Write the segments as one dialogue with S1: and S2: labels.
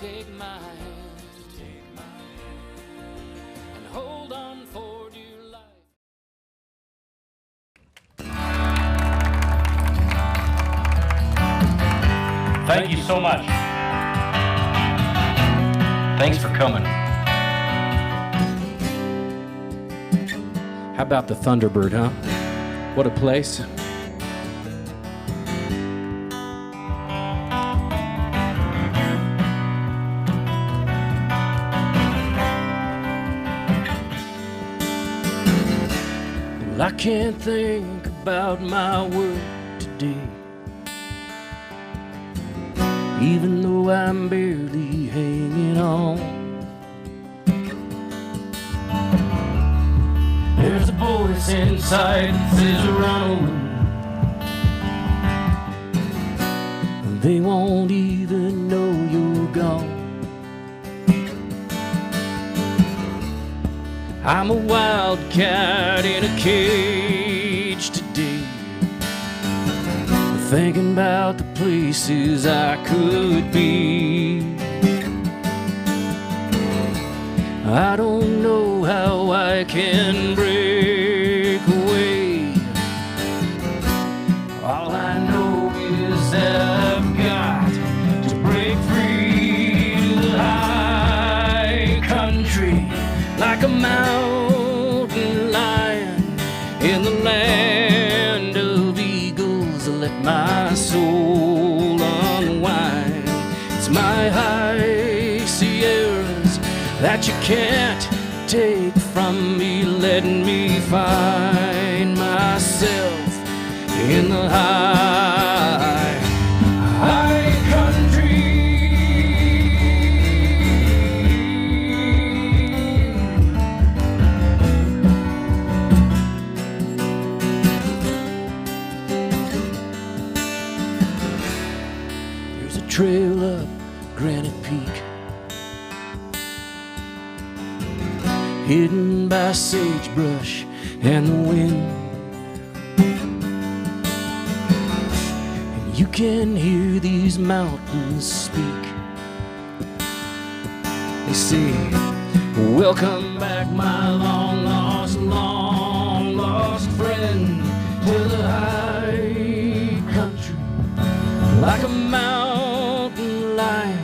S1: take my hand, and hold on for dear life.
S2: Thank you so much. Thanks for coming.
S1: How about the Thunderbird, huh? What a place. Well, I can't think about my work today, even though I'm barely hanging on. There's a voice inside that says run away. They won't even know you're gone. I'm a wildcat in a cage today, thinking about the places I could be. I don't know how I can break away. All I know is that I've got to break free to the high country, like a mountain lion in the land of eagles. Let my soul unwind. It's my high Sierras that you can't take from me, letting me find myself in the high country. There's a trail up Granite Peak, hidden by sagebrush and the wind. And you can hear these mountains speak. They say, welcome back, my long lost friend, to the high country, like a mountain lion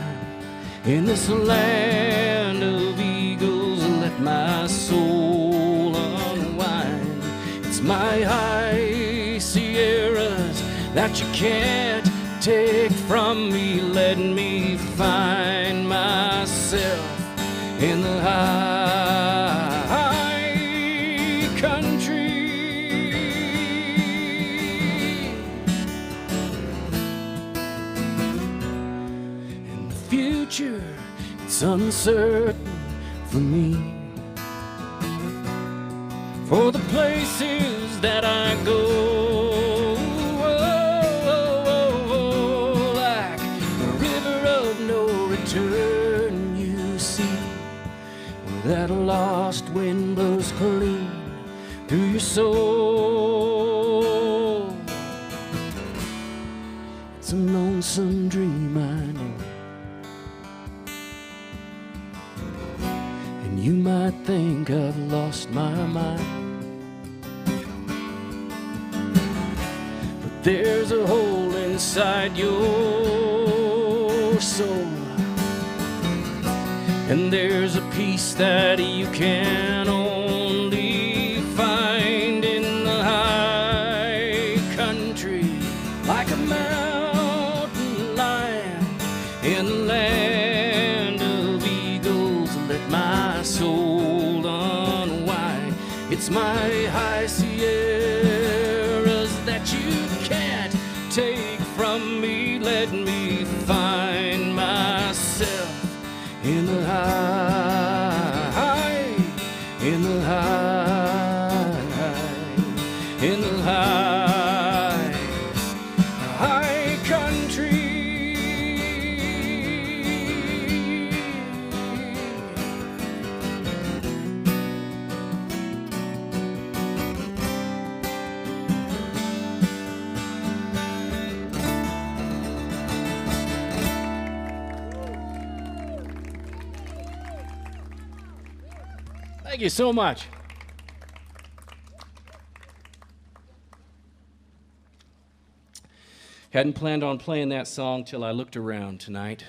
S1: in this land of eagles. Let my soul unwind. It's my high Sierras that you can't take from me, letting me find myself in the high country. In the future, it's uncertain for me, for the places that I go, like the river of no return. You see, that lost wind blows clean through your soul. It's a lonesome dream, I know, and you might think I've lost my mind. There's a hole inside your soul, and there's a peace that you can only find in the high country, like a mountain lion in the land of eagles. Let my soul unwind. It's my high Sierras that you can't take from me, let me find myself in the high, in the high, in the high country. Thank you so much. Hadn't planned on playing that song till I looked around tonight.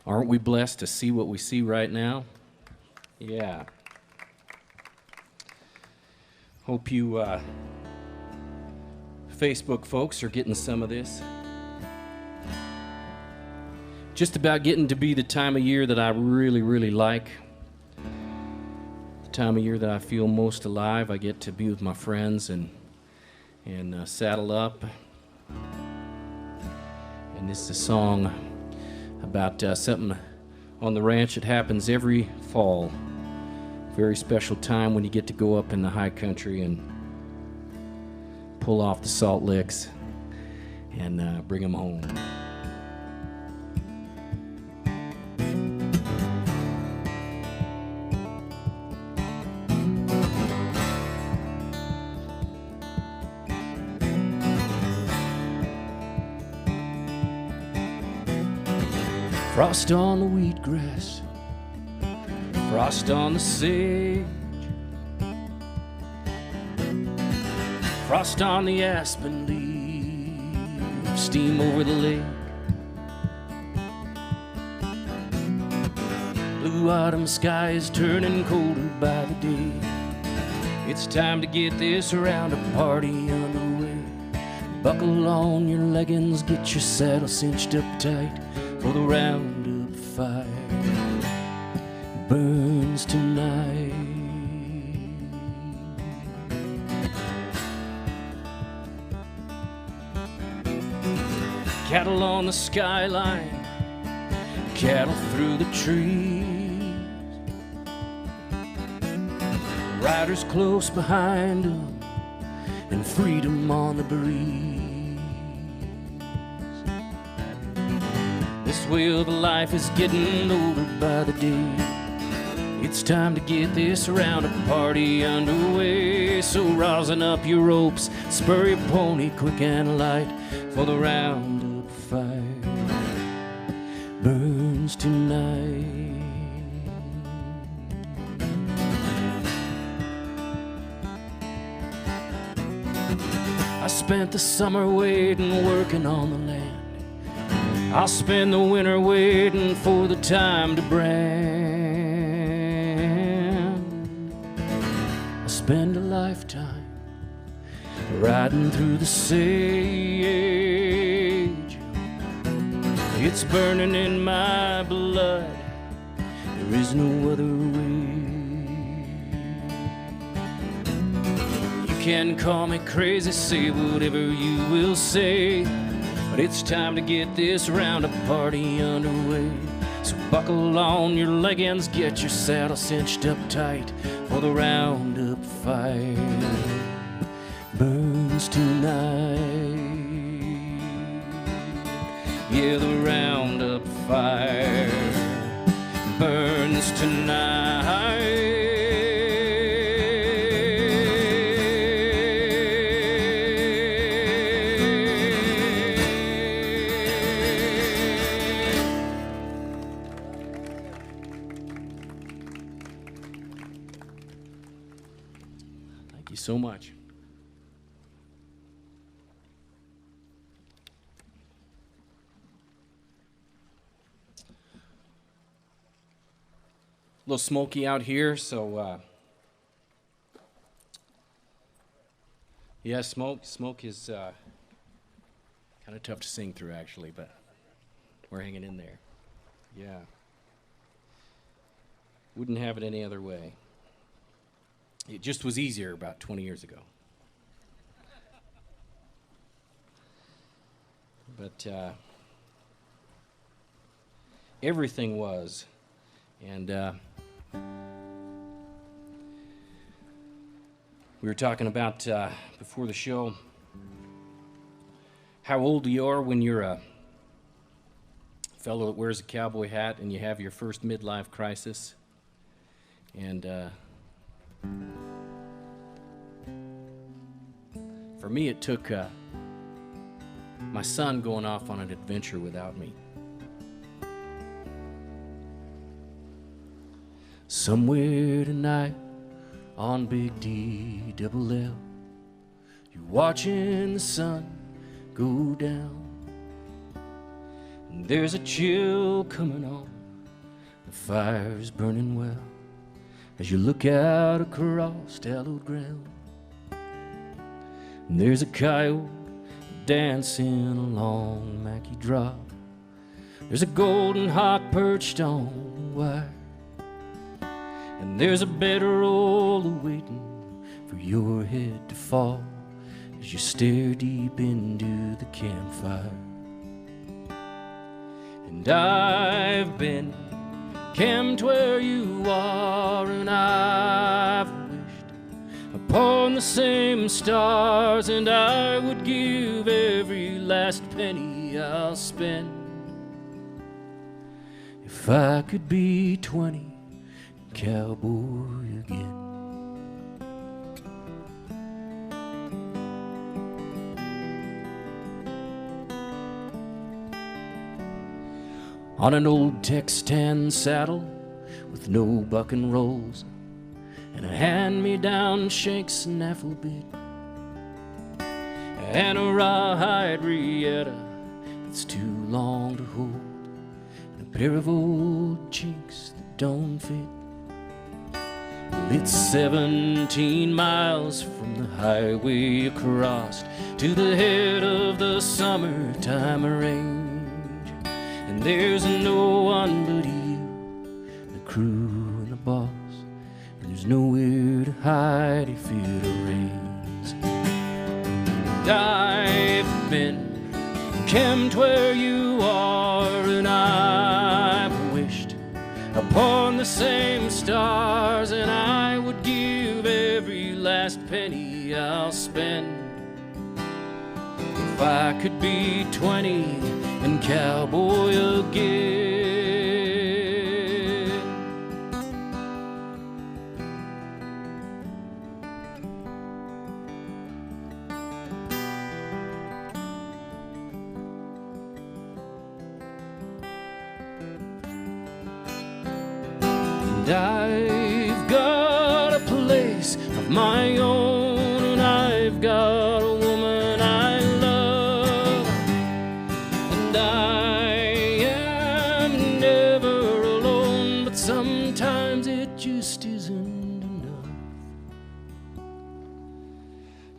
S1: Aren't we blessed to see what we see right now? Yeah. Hope you Facebook folks are getting some of this. Just about getting to be the time of year that I really, really like. The time of year that I feel most alive. I get to be with my friends and saddle up. And this is a song about something on the ranch that happens every fall. Very special time when you get to go up in the high country and pull off the salt licks and bring them home. Frost on the wheatgrass, frost on the sage, frost on the aspen leaves, steam over the lake. Blue autumn sky is turning colder by the day. It's time to get this roundup party underway. Buckle on your leggings, get your saddle cinched up tight, for the roundup fire burns tonight. Cattle on the skyline, cattle through the trees, riders close behind them, and freedom on the breeze. This way of life is getting older by the day. It's time to get this roundup party underway. So rosin up your ropes, spur your pony quick and light, for the roundup fire burns tonight. I spent the summer waiting, working on the land. I'll spend the winter waiting for the time to brand. I'll spend a lifetime riding through the sage. It's burning in my blood, there is no other way. You can call me crazy, say whatever you will say, but it's time to get this roundup party underway. So buckle on your leggings, get your saddle cinched up tight, for the roundup fire burns tonight. Yeah, the roundup fire burns tonight. So much. A little smoky out here, so yeah, smoke is kind of tough to sing through actually, but we're hanging in there. Yeah, wouldn't have it any other way. It just was easier about 20 years ago. But everything was. And we were talking about before the show how old you are when you're a fellow that wears a cowboy hat and you have your first midlife crisis. And for me, it took my son going off on an adventure without me. Somewhere tonight on Big D double L, you're watching the sun go down. And there's a chill coming on, the fire's burning well, as you look out across hallowed ground. And there's a coyote dancing along Mackey Drop. There's a golden hawk perched on the wire. And there's a bedroll awaiting for your head to fall as you stare deep into the campfire. And I've been camped where you are, and I've wished upon the same stars, and I would give every last penny I'll spend if I could be 20 and cowboy again. On an old Texan saddle with no buck and rolls, and a hand-me-down shank snaffle bit, and a rawhide riata that's too long to hold, and a pair of old chinks that don't fit. Well, it's 17 miles from the highway across to the head of the summertime range. And there's no one but you, the crew and the boss, and there's nowhere to hide if it rains. And I've been camped where you are, and I've wished upon the same stars, and I would give every last penny I'll spend if I could be 20 and cowboy again. And I've got a place of my own, and I've got a woman I love, and I am never alone, but sometimes it just isn't enough.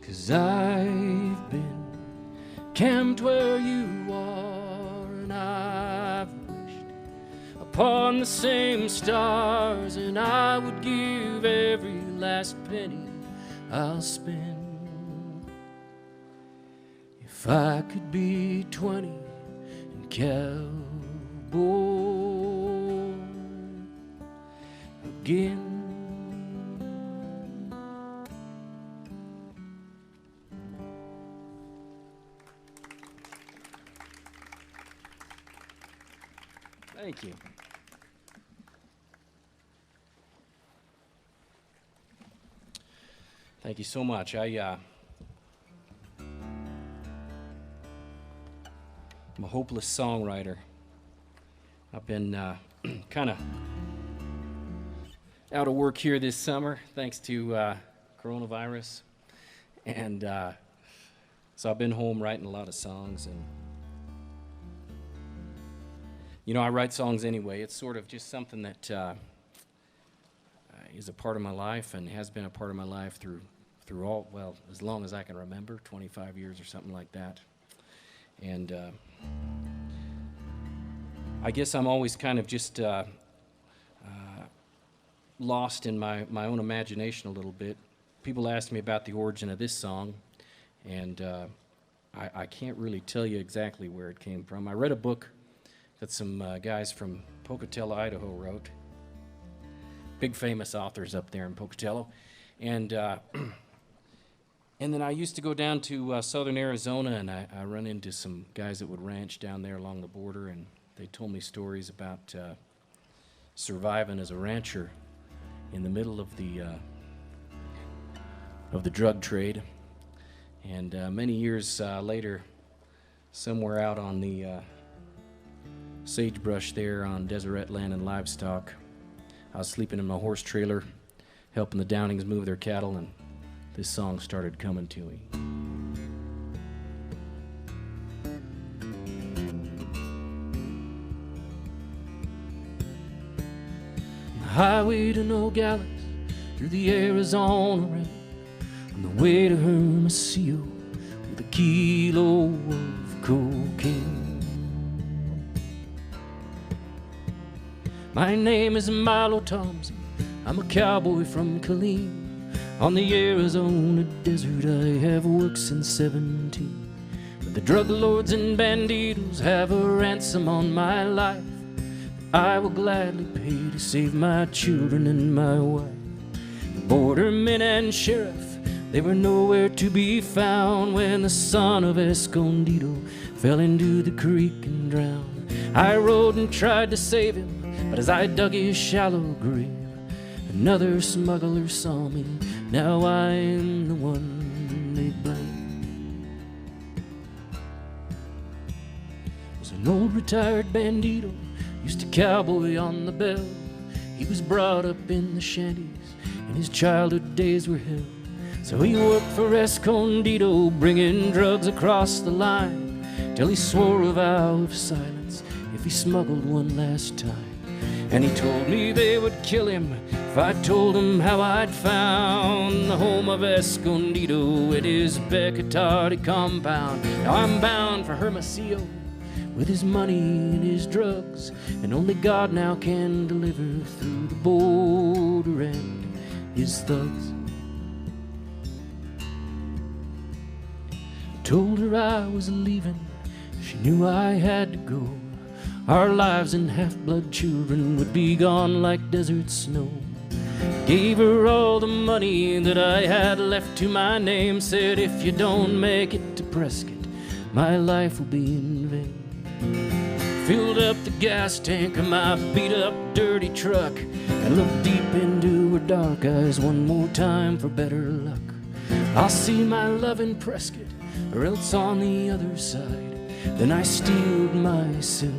S1: 'Cause I've been camped where you are, and I've wished upon the same stars, and I would give every last penny I'll spend if I could be 20 and cowboy again. Thank you. Thank you so much. I'm a hopeless songwriter. I've been kind of out of work here this summer thanks to coronavirus, and so I've been home writing a lot of songs. And you know, I write songs anyway. It's sort of just something that is a part of my life and has been a part of my life through all, well, as long as I can remember, 25 years or something like that. And I guess I'm always kind of just lost in my own imagination a little bit. People ask me about the origin of this song, and I can't really tell you exactly where it came from. I read a book that some guys from Pocatello, Idaho wrote. Big famous authors up there in Pocatello. And then I used to go down to southern Arizona, and I run into some guys that would ranch down there along the border, and they told me stories about surviving as a rancher in the middle of the drug trade. And many years later, somewhere out on the sagebrush there on Deseret Land and Livestock, I was sleeping in my horse trailer, helping the Downings move their cattle, and this song started coming to me. On the highway to Nogales, through the Arizona rain, on the way to Hermosillo with a kilo of cocaine. My name is Milo Thompson, I'm a cowboy from Killeen. On the Arizona desert I have worked since 17. But the drug lords and banditos have a ransom on my life that I will gladly pay to save my children and my wife. The bordermen and sheriff, they were nowhere to be found when the son of Escondido fell into the creek and drowned. I rode and tried to save him, but as I dug his shallow grave, another smuggler saw me. Now I'm the one they blame. Was an old retired bandito, used to cowboy on the bell. He was brought up in the shanties, and his childhood days were hell. So he worked for Escondido, bringing drugs across the line, till he swore a vow of silence if he smuggled one last time. And he told me they would kill him if I told them how I'd found the home of Escondido at his Becatardi compound. Now I'm bound for Hermosillo with his money and his drugs, and only God now can deliver through the border and his thugs. I told her I was leaving, she knew I had to go. Our lives and half-blood children would be gone like desert snow. Gave her all the money that I had left to my name. Said, if you don't make it to Prescott, my life will be in vain. Filled up the gas tank of my beat-up dirty truck and looked deep into her dark eyes one more time for better luck. I'll see my love in Prescott or else on the other side. Then I steeled myself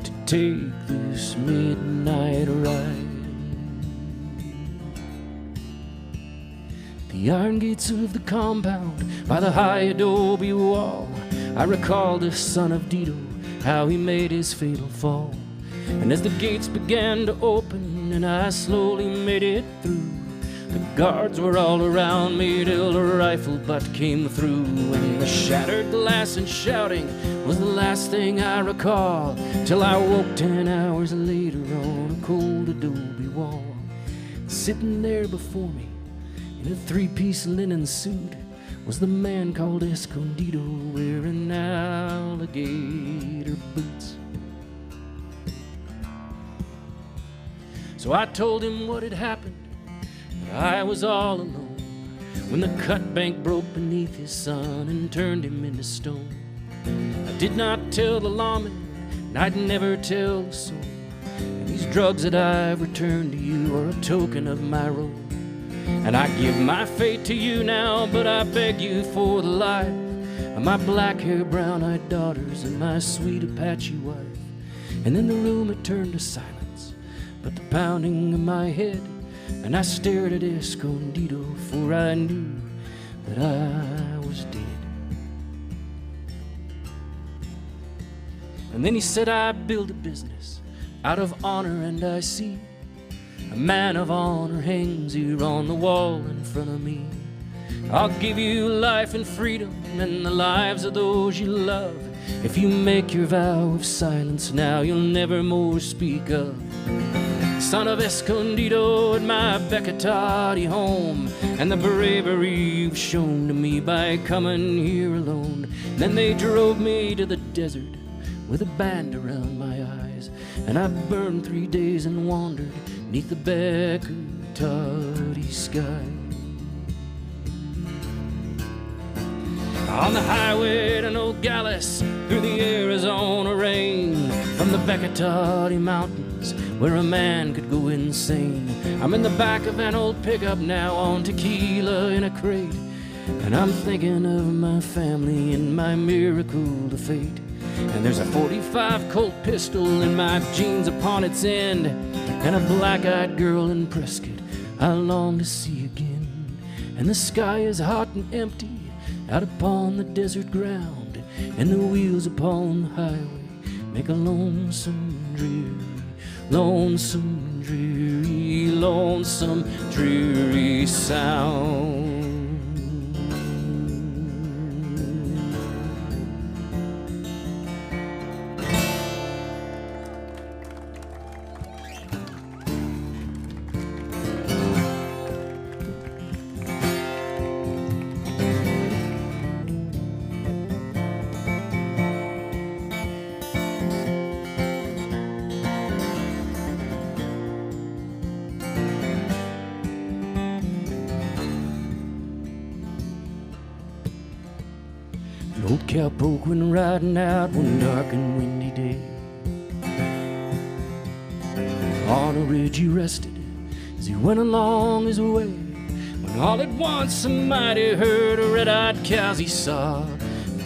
S1: to take this midnight ride. The iron gates of the compound by the high adobe wall, I recall the son of Dito, how he made his fatal fall. And as the gates began to open and I slowly made it through, the guards were all around me till a rifle butt came through. And the shattered glass and shouting was the last thing I recall, till I woke 10 hours later on a cold adobe wall. Sitting there before me in a three-piece linen suit was the man called Escondido, wearing alligator boots. So I told him what had happened, that I was all alone when the cut bank broke beneath his son and turned him into stone. I did not tell the lawman, and I'd never tell the soul, and these drugs that I've returned to you are a token of my role. And I give my fate to you now, but I beg you for the life of my black-haired, brown-eyed daughters and my sweet Apache wife. And in the room it turned to silence, but the pounding of my head, and I stared at Escondido, for I knew that I was dead. And then he said, I build a business out of honor, and I see a man of honor hangs here on the wall in front of me. I'll give you life and freedom and the lives of those you love if you make your vow of silence now you'll never more speak of. Son of Escondido at my Beccatati home, and the bravery you've shown to me by coming here alone. Then they drove me to the desert with a band around my eyes, and I burned 3 days and wandered neath the Beccatati sky. On the highway to Nogales, through the Arizona rain, from the Beccatati mountains where a man could go insane. I'm in the back of an old pickup now on tequila in a crate, and I'm thinking of my family and my miracle to fate. And there's a .45 Colt pistol in my jeans upon its end, and a black-eyed girl in Prescott I long to see again. And the sky is hot and empty out upon the desert ground, and the wheels upon the highway make a lonesome, dreary sound. Old cowpoke went riding out one dark and windy day. On a ridge he rested as he went along his way, when all at once a mighty herd of red-eyed cows he saw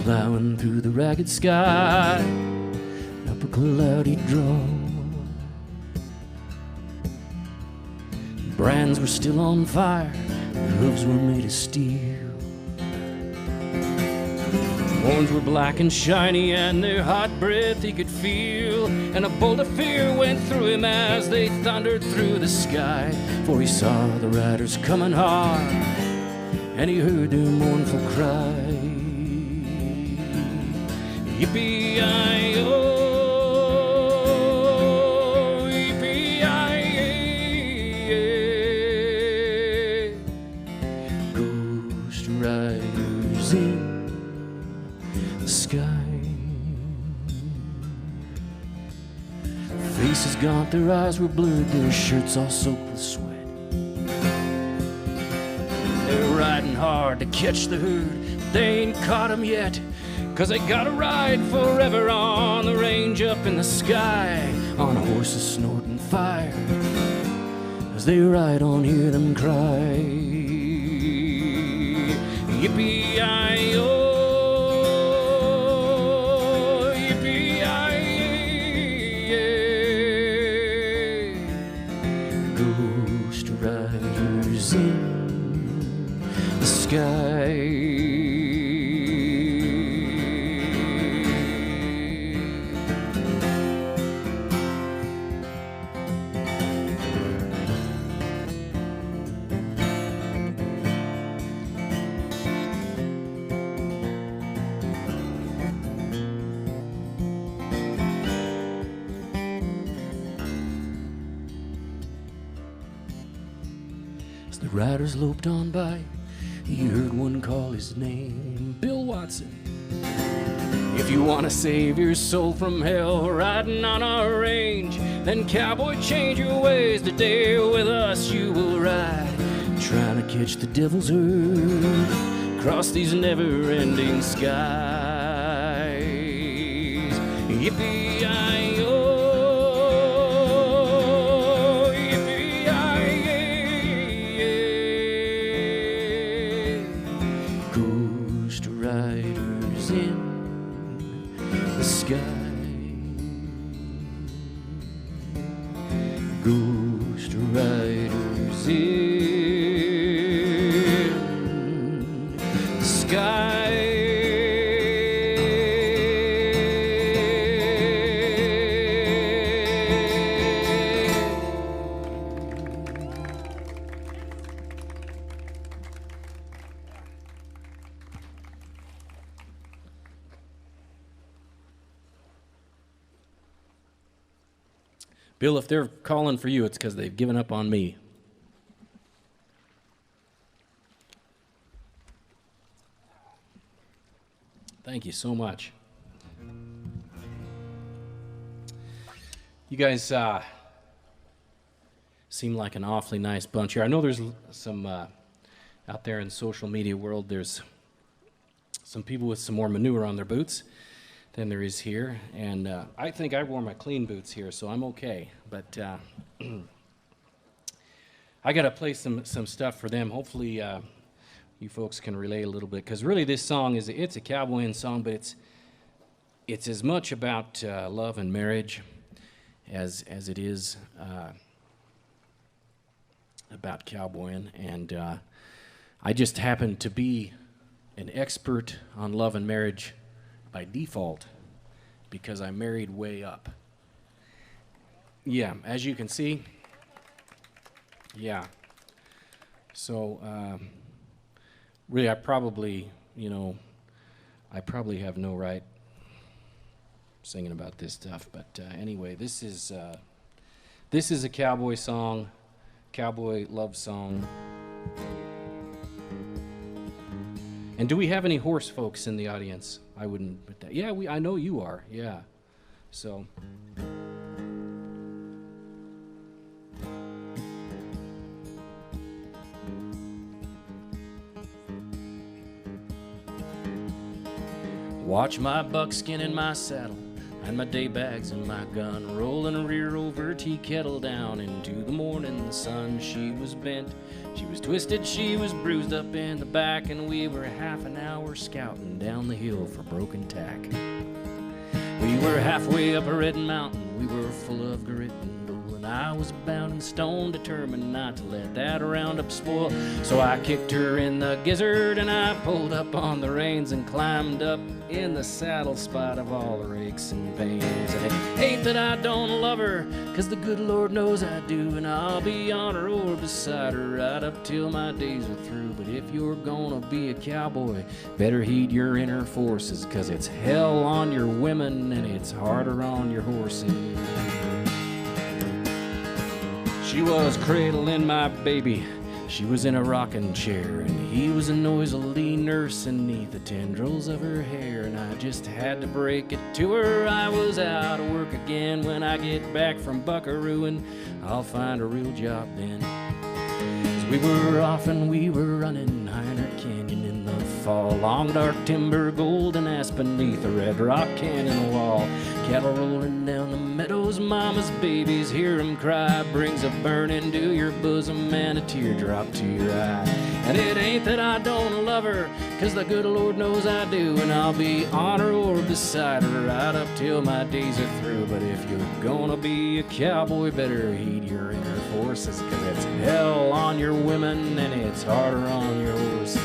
S1: plowing through the ragged sky up a cloudy draw. Brands were still on fire, their hooves were made of steel. Horns were black and shiny, and their hot breath he could feel. And a bolt of fear went through him as they thundered through the sky, for he saw the riders coming hard, and he heard their mournful cry. Yippee-yi-yo, yippee-yi-yi, ghost riders in sky. Faces gaunt, their eyes were blurred, their shirts all soaked with sweat. They're riding hard to catch the herd, but they ain't caught 'em yet, 'cause they gotta ride forever on the range up in the sky, on horses snorting fire. As they ride on, hear them cry, yippee-yi-yo, in the sky. The riders loped on by, he heard one call his name, Bill Watson. If you want to save your soul from hell riding on our range, then cowboy, change your ways. Today with us you will ride, trying to catch the devil's herd across these never-ending skies. Yippee-yi-yo, riders in the sky, ghost riders in the sky. Bill, if they're calling for you, it's because they've given up on me. Thank you so much. You guys seem like an awfully nice bunch here. I know there's some, out there in the social media world, there's some people with some more manure on their boots than there is here, and I think I wore my clean boots here, so I'm okay. But I got to play some stuff for them. Hopefully, you folks can relate a little bit, because really this song it's a cowboying song, but it's as much about love and marriage as it is about cowboying, and I just happen to be an expert on love and marriage by default because I married way up. Yeah, as you can see. Yeah. So, really, I probably have no right singing about this stuff, but anyway, this is a cowboy song, cowboy love song. And do we have any horse folks in the audience? I wouldn't put that. Yeah, I know you are. Yeah. So. Watch my buckskin in my saddle and my day bags and my gun, rolling a rear over tea kettle down into the morning sun. She was bent, she was twisted, she was bruised up in the back, and we were half an hour scouting down the hill for broken tack. We were halfway up a red mountain, we were full of grit and bull, and I was bound in stone, determined not to let that roundup spoil. So I kicked her in the gizzard and I pulled up on the reins and climbed up in the saddle spite of all her aches and pains. And it ain't that I don't love her, 'cause the good Lord knows I do, and I'll be on her or beside her right up till my days are through. But if you're gonna be a cowboy, better heed your inner forces, 'cause it's hell on your women and it's harder on your horses. She was cradling my baby, she was in a rocking chair, and he was noisily nursing 'neath the tendrils of her hair. And I just had to break it to her, I was out of work again. When I get back from buckarooing, I'll find a real job then. 'Cause we were off and we were running Hiner Canyon in the fall, long dark timber, golden aspen beneath the red rock canyon wall. Cattle rolling down the meadows, mama's babies hear 'em cry, brings a burning to your bosom and a teardrop to your eye. And it ain't that I don't love her, 'cause the good Lord knows I do, and I'll be on her or beside her right up till my days are through. But if you're gonna be a cowboy, better heed your inner forces, 'cause it's hell on your women and it's harder on your horses.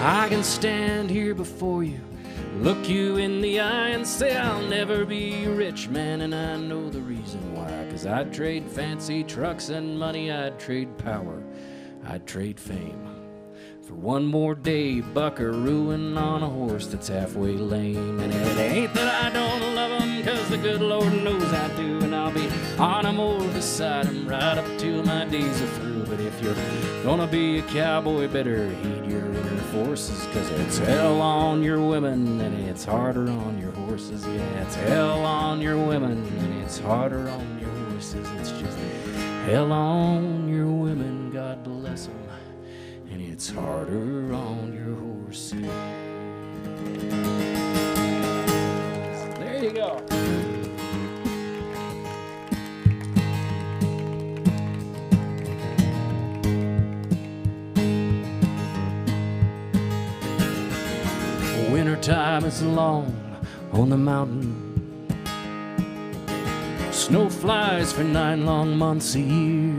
S1: I can stand here before you, look you in the eye and say I'll never be rich, man, and I know the reason why. 'Cause I'd trade fancy trucks and money, I'd trade power, I'd trade fame for one more day buckarooing on a horse that's halfway lame. And it ain't that I don't love 'em, 'cause the good Lord knows I do, and I'll be on 'em or beside 'em right up till my days are through. But if you're gonna be a cowboy, better heed your inner forces, 'cause it's hell on your women and it's harder on your horses. Yeah, it's hell on your women and it's harder on your horses. It's just hell on your women, God bless 'em, and it's harder on your horses. There you go. Wintertime is long on the mountain. Snow flies for 9 long months a year.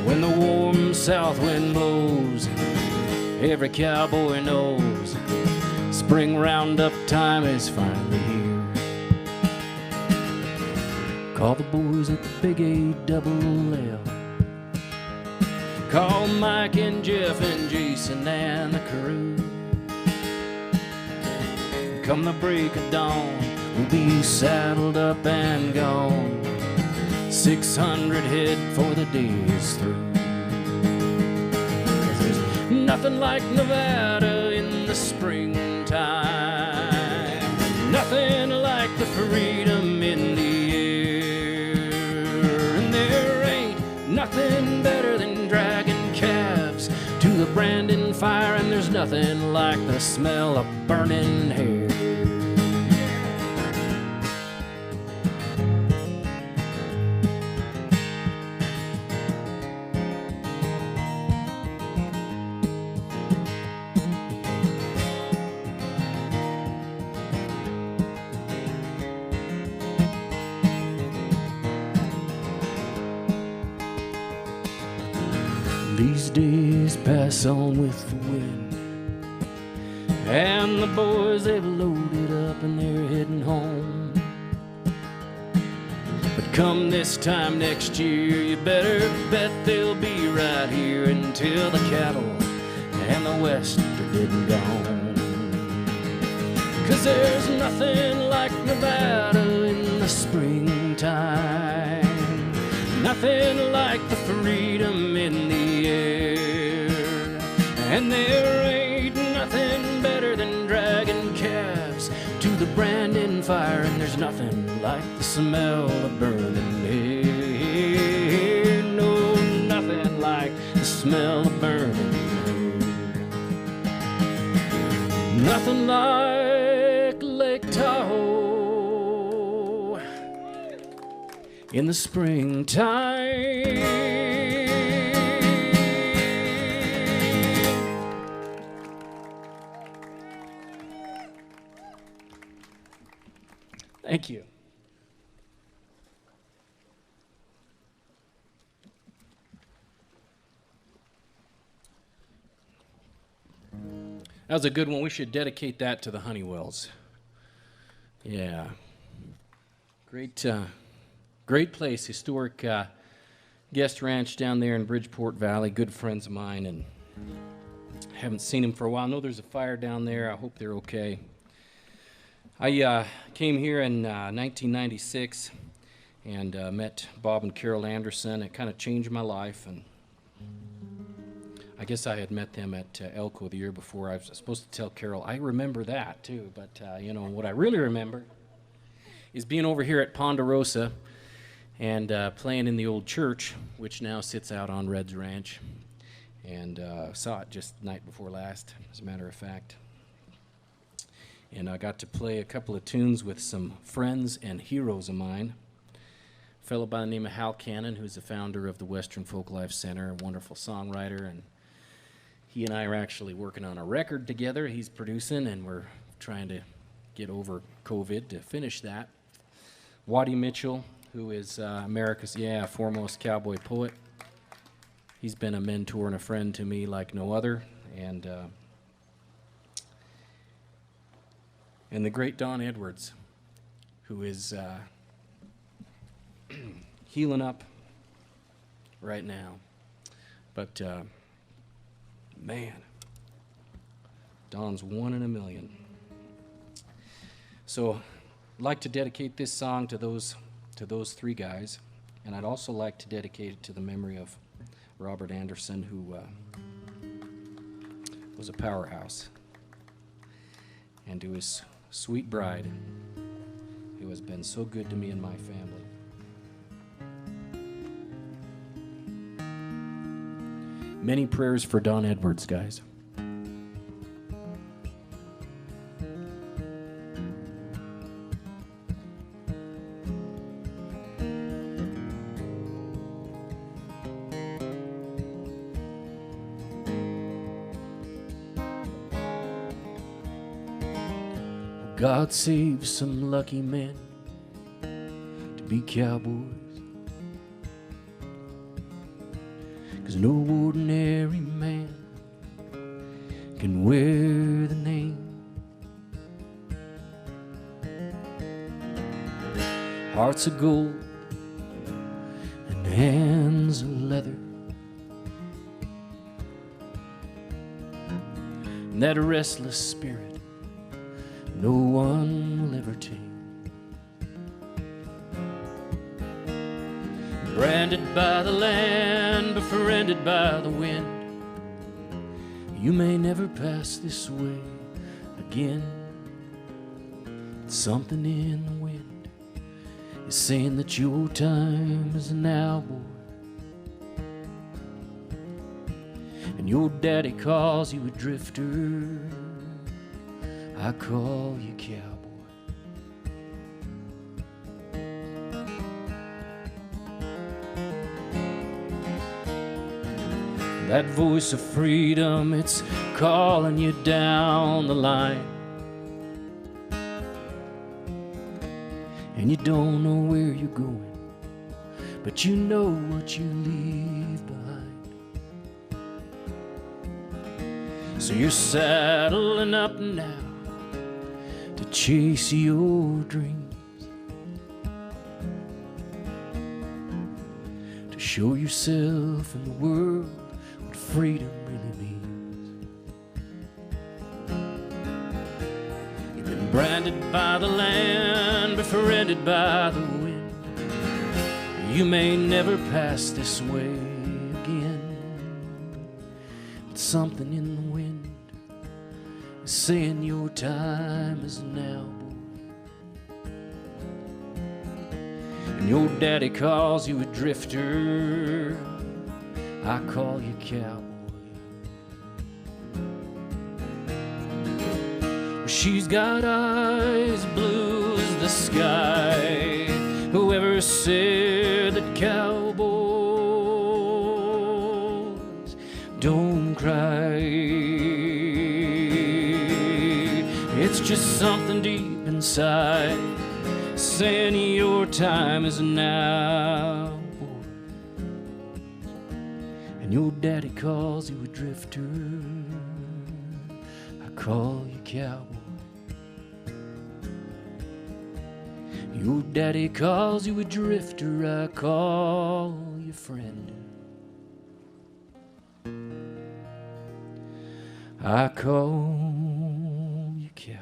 S1: When the warm south wind blows, every cowboy knows spring roundup time is finally here. Call the boys at the Big A-double-L. Call Mike and Jeff and Jason and the crew. Come the break of dawn, we'll be saddled up and gone. 600 head for the day is through. 'Cause there's nothing like Nevada in the springtime, nothing like the freedom in the air. And there ain't nothing better than dragging calves to the branding fire, and there's nothing like the smell of burning hair. These days pass on with the wind, and the boys, they've loaded up and they're heading home. But come this time next year, you better bet they'll be right here until the cattle and the west are dead and gone. 'Cause there's nothing like Nevada in the springtime, nothing like the freedom in the air. And there ain't nothing better than dragging calves to the branding fire, and there's nothing like the smell of burning hair. No, nothing like the smell of burning hair. Nothing like Lake Tahoe in the springtime. Thank you. That was a good one. We should dedicate that to the Honeywells. Yeah. Great place, historic guest ranch down there in Bridgeport Valley. Good friends of mine, and haven't seen them for a while. I know there's a fire down there. I hope they're okay. I came here in 1996 and met Bob and Carol Anderson. It kind of changed my life, and I guess I had met them at Elko the year before. I was supposed to tell Carol, I remember that too, but you know, what I really remember is being over here at Ponderosa and playing in the old church, which now sits out on Red's Ranch, and saw it just the night before last, as a matter of fact. And I got to play a couple of tunes with some friends and heroes of mine. A fellow by the name of Hal Cannon, who's the founder of the Western Folklife Center, a wonderful songwriter, and he and I are actually working on a record together. He's producing, and we're trying to get over COVID to finish that. Waddy Mitchell, who is America's foremost cowboy poet. He's been a mentor and a friend to me like no other, and the great Don Edwards, who is healing up right now. But man, Don's one in a million. So I'd like to dedicate this song to those three guys, and I'd also like to dedicate it to the memory of Robert Anderson, who was a powerhouse, and to his sweet bride, who has been so good to me and my family. Many prayers for Don Edwards, guys. God save some lucky men to be cowboys, 'cause no ordinary man can wear the name. Hearts of gold and hands of leather, and that restless spirit no one will ever tame. Branded by the land, befriended by the wind, you may never pass this way again. Something in the wind is saying that your time is now, boy, and your daddy calls you a drifter. I call you cowboy. That voice of freedom, it's calling you down the line, and you don't know where you're going, but you know what you leave behind. So you're saddling up now to chase your dreams, to show yourself in the world what freedom really means. You've been branded by the land, befriended by the wind. You may never pass this way again, but something in the wind is saying your time is now, boy. And your daddy calls you a drifter, I call you cowboy. She's got eyes blue as the sky. Whoever said that cowboys don't cry, it's just something deep inside saying your time is now, boy. And your daddy calls you a drifter, I call you cowboy. Your daddy calls you a drifter, I call you friend. I call you cowboy.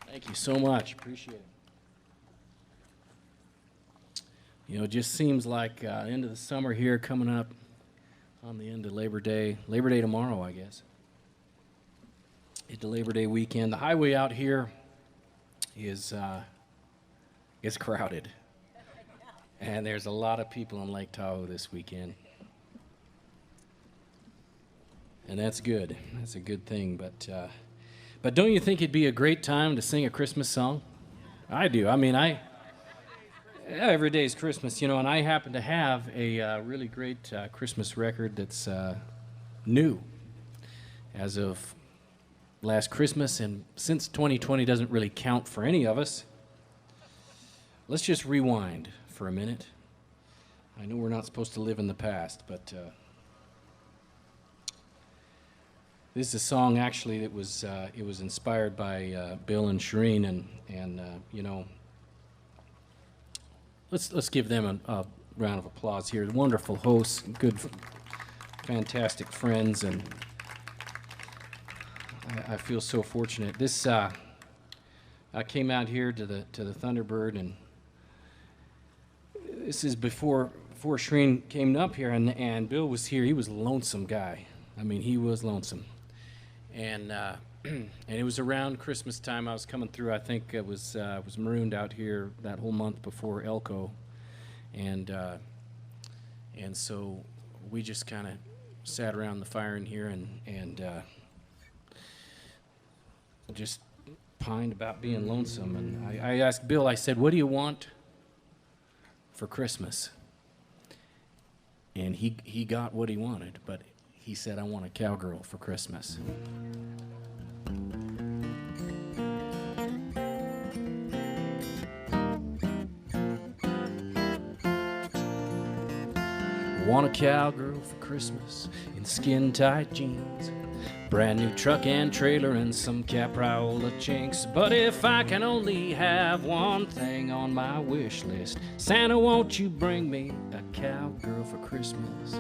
S1: Thank you so much. Appreciate it. You know, it just seems like end of the summer here, coming up on the end of Labor Day. Labor Day tomorrow, I guess. It's the Labor Day weekend. The highway out here is crowded. And there's a lot of people on Lake Tahoe this weekend. And that's good. That's a good thing. But don't you think it'd be a great time to sing a Christmas song? I do. I mean, every day is Christmas, you know, and I happen to have a really great Christmas record that's new as of last Christmas, and since 2020 doesn't really count for any of us, let's just rewind for a minute. I know we're not supposed to live in the past, but this is a song actually that was it was inspired by Bill and Shireen, and you know, let's give them a round of applause here. Wonderful hosts, good, fantastic friends, and I feel so fortunate. This I came out here to the Thunderbird, and this is before Shireen came up here, and Bill was here. He was a lonesome guy. I mean, he was lonesome. And and it was around Christmas time. I was coming through. I think it was marooned out here that whole month before Elko, and so we just kind of sat around the fire in here and just pined about being lonesome. And I asked Bill. I said, "What do you want for Christmas?" And he got what he wanted, but he said, "I want a cowgirl for Christmas." Want a cowgirl for Christmas in skin-tight jeans, brand new truck and trailer and some capriola chinks. But if I can only have one thing on my wish list, Santa, won't you bring me a cowgirl for Christmas?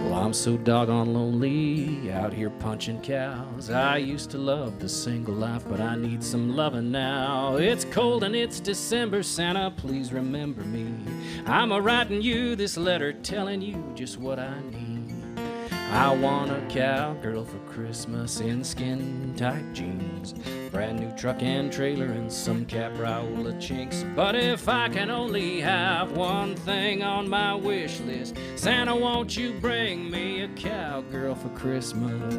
S1: Well, I'm so doggone lonely out here punching cows. I used to love the single life, but I need some loving now. It's cold and it's December, Santa, please remember me. I'm a-writing you this letter telling you just what I need. I want a cowgirl for Christmas in skin-tight jeans, brand new truck and trailer and some capriola chinks. But if I can only have one thing on my wish list, Santa, won't you bring me a cowgirl for Christmas?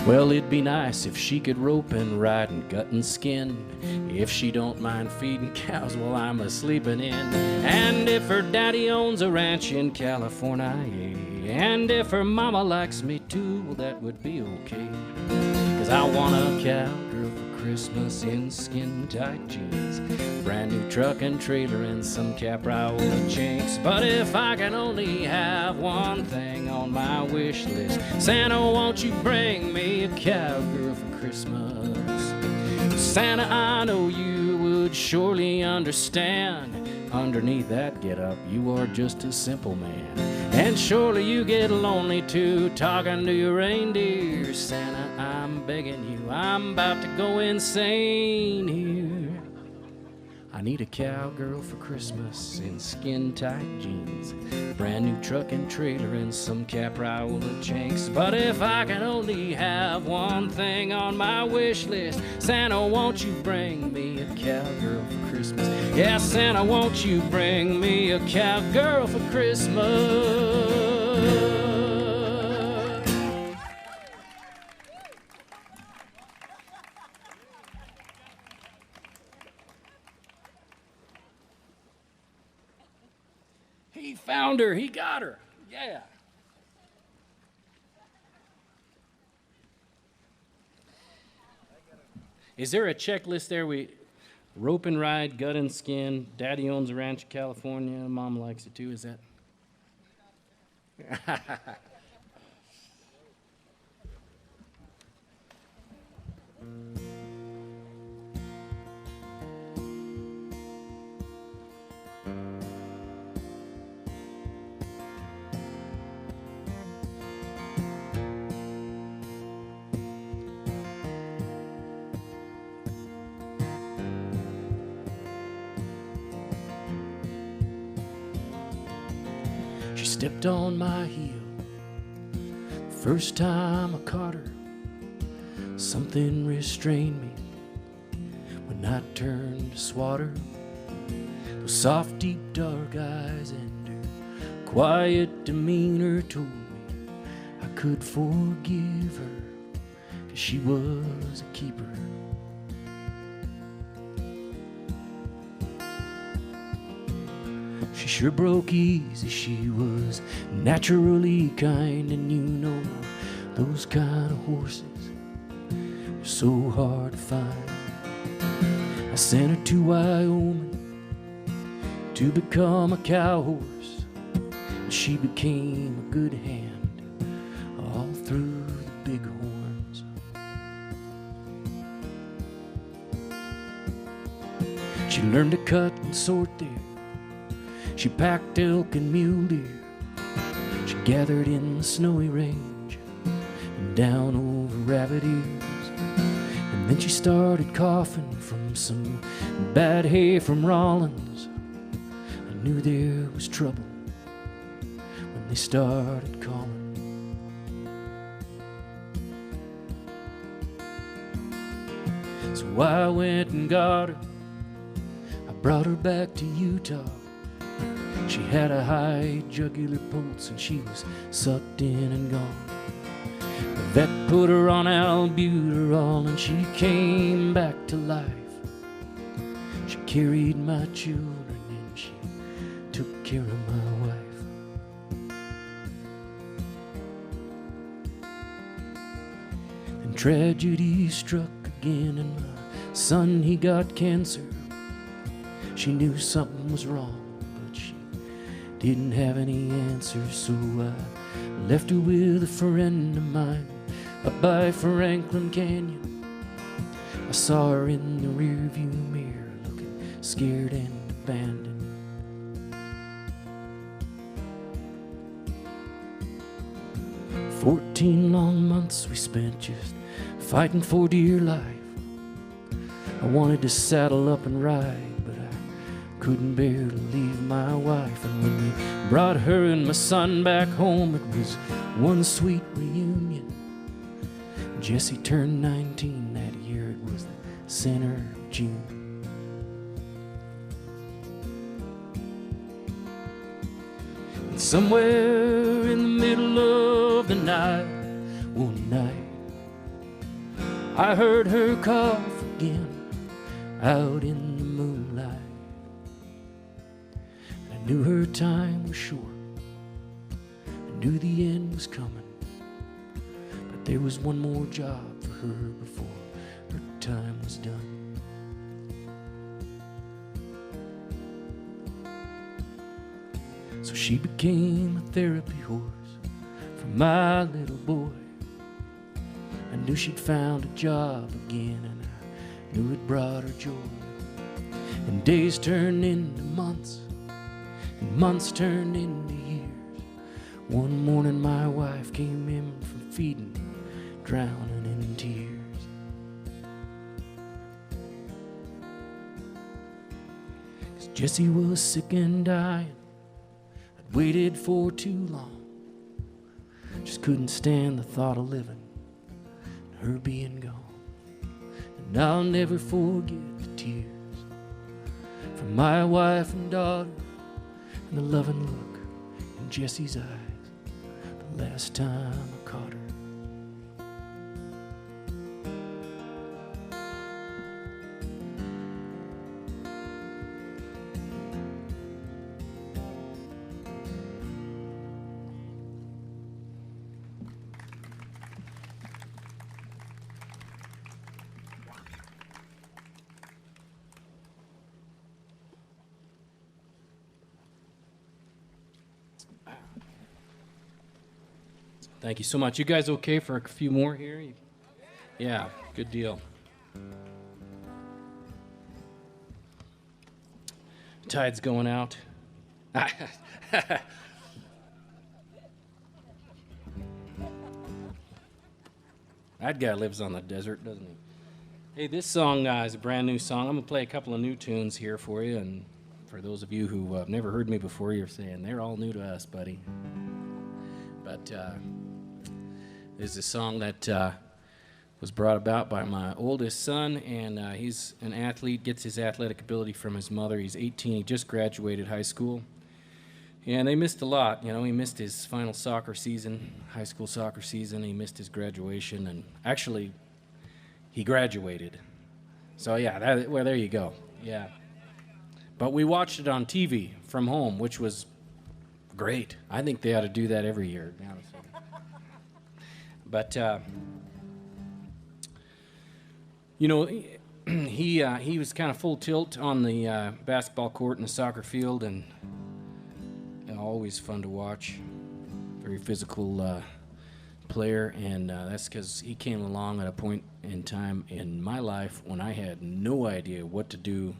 S1: Well, it'd be nice if she could rope and ride and gut and skin, if she don't mind feeding cows while I'm a-sleeping in, and if her daddy owns a ranch in California, and if her mama likes me too, well, that would be okay. 'Cause I want a cowgirl for Christmas in skin-tight jeans, brand new truck and trailer and some capriola chinks. But if I can only have one thing on my wish list, Santa, won't you bring me a cowgirl for Christmas? Santa, I know you would surely understand, underneath that get-up you are just a simple man, and surely you get lonely too talking to your reindeer. Santa, I'm begging you, I'm about to go insane here. I need a cowgirl for Christmas in skin-tight jeans, brand new truck and trailer and some capriola chinks. But if I can only have one thing on my wish list, Santa, won't you bring me a cowgirl for Christmas? Yeah, Santa, won't you bring me a cowgirl for Christmas? He found her. He got her. Yeah. Is there a checklist there? We rope and ride, gut and skin, daddy owns a ranch in California, mom likes it too. Is that? She stepped on my heel first time I caught her. Something restrained me when I turned to swat her. Those soft, deep, dark eyes and her quiet demeanor told me I could forgive her, 'cause she was a keeper. She sure broke easy, she was naturally kind, and you know those kind of horses are so hard to find. I sent her to Wyoming to become a cow horse, and she became a good hand all through the bighorns. She learned to cut and sort there. She packed elk and mule deer. She gathered in the snowy range and down over rabbit ears. And then she started coughing from some bad hay from Rollins. I knew there was trouble when they started calling. So I went and got her. I brought her back to Utah. She had a high jugular pulse and she was sucked in and gone. The vet put her on albuterol and she came back to life. She carried my children and she took care of my wife. And tragedy struck again and my son, he got cancer. She knew something was wrong, didn't have any answers, so I left her with a friend of mine up by Franklin Canyon. I saw her in the rearview mirror looking scared and abandoned. 14 long months we spent just fighting for dear life. I wanted to saddle up and ride, couldn't bear to leave my wife. And when we brought her and my son back home, it was one sweet reunion. Jesse turned 19 that year, it was the center of June. And somewhere in the middle of the night, one night, I heard her cough again out in the moonlight. I knew her time was short. I knew the end was coming. But there was one more job for her before her time was done. So she became a therapy horse for my little boy. I knew she'd found a job again, and I knew it brought her joy. And days turned into months, and months turned into years. One morning my wife came in from feeding, drowning in tears. Jessie was sick and dying. I'd waited for too long. Just couldn't stand the thought of living and her being gone. And I'll never forget the tears from my wife and daughter, and the loving look in Jessie's eyes the last time I caught her. Thank you so much. You guys okay for a few more here? Yeah, good deal. Tide's going out. That guy lives on the desert, doesn't he? Hey, this song is a brand new song. I'm going to play a couple of new tunes here for you. And for those of you who have never heard me before, you're saying, they're all new to us, buddy. But there's a song that was brought about by my oldest son, and he's an athlete, gets his athletic ability from his mother. He's 18, he just graduated high school. And they missed a lot, you know. He missed his final soccer season, high school soccer season. He missed his graduation, and actually, he graduated. So yeah, well, there you go. Yeah. But we watched it on TV from home, which was great. I think they ought to do that every year, to be honest with you. But you know, he was kind of full tilt on the basketball court and the soccer field, and always fun to watch. Very physical player, and that's because he came along at a point in time in my life when I had no idea what to do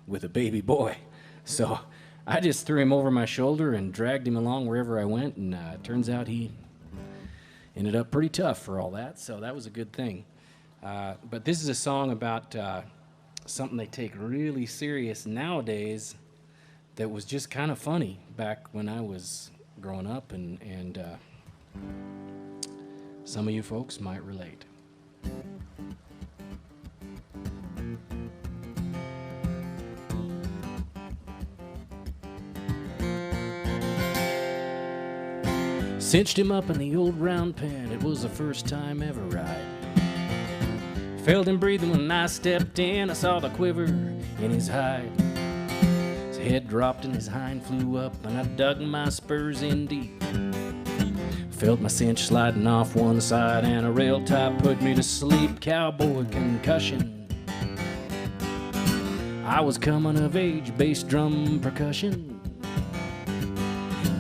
S1: with a baby boy. So I just threw him over my shoulder and dragged him along wherever I went, and it turns out he ended up pretty tough for all that, so that was a good thing. But this is a song about something they take really serious nowadays that was just kind of funny back when I was growing up, and some of you folks might relate. Cinched him up in the old round pen, it was the first time ever ride. Felt him breathing when I stepped in, I saw the quiver in his hide. His head dropped and his hind flew up, and I dug my spurs in deep. Felt my cinch sliding off one side, and a rail tie put me to sleep. Cowboy concussion. I was coming of age, bass drum percussion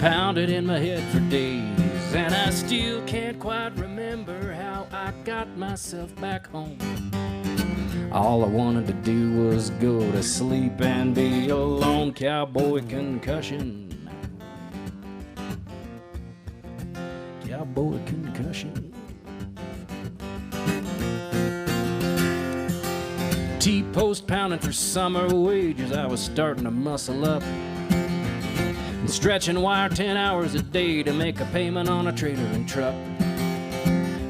S1: pounded in my head for days, and I still can't quite remember how I got myself back home. All I wanted to do was go to sleep and be alone. Cowboy concussion. Cowboy concussion. T-post pounding for summer wages, I was starting to muscle up. Stretching wire 10 hours a day to make a payment on a trailer and truck.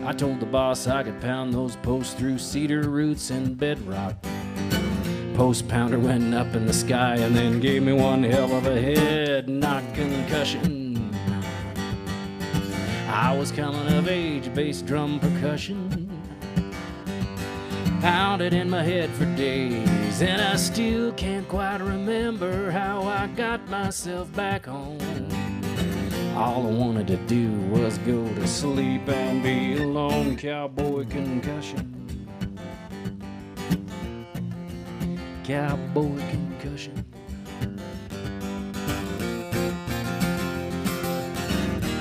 S1: I told the boss I could pound those posts through cedar roots and bedrock. Post pounder went up in the sky and then gave me one hell of a head knock concussion. I was coming of age, bass drum percussion pounded in my head for days, and I still can't quite remember how I got myself back home. All I wanted to do was go to sleep and be alone. Cowboy concussion. Cowboy concussion.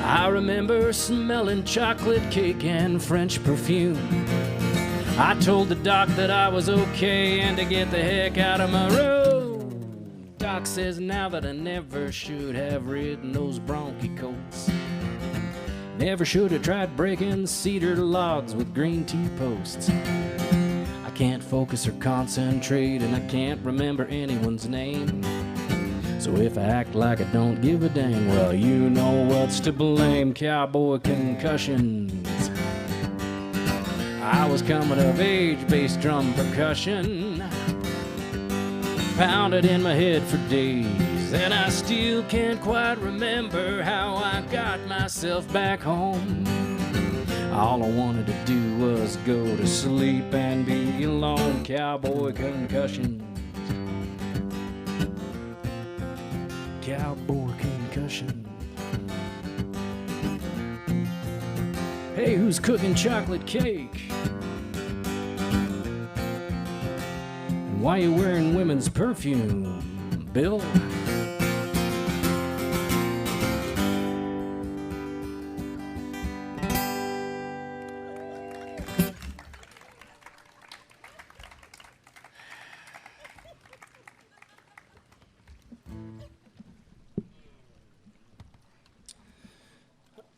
S1: I remember smelling chocolate cake and French perfume. I told the doc that I was okay and to get the heck out of my road. Doc says now that I never should have ridden those bronchi coats. Never should have tried breaking cedar logs with green tea posts. I can't focus or concentrate, and I can't remember anyone's name. So if I act like I don't give a dang, well, you know what's to blame. Cowboy concussions. I was coming of age, bass drum percussion, pounded in my head for days, and I still can't quite remember how I got myself back home. All I wanted to do was go to sleep and be alone. Cowboy concussions. Cowboy concussion. Hey, who's cooking chocolate cake? And why you wearing women's perfume, Bill?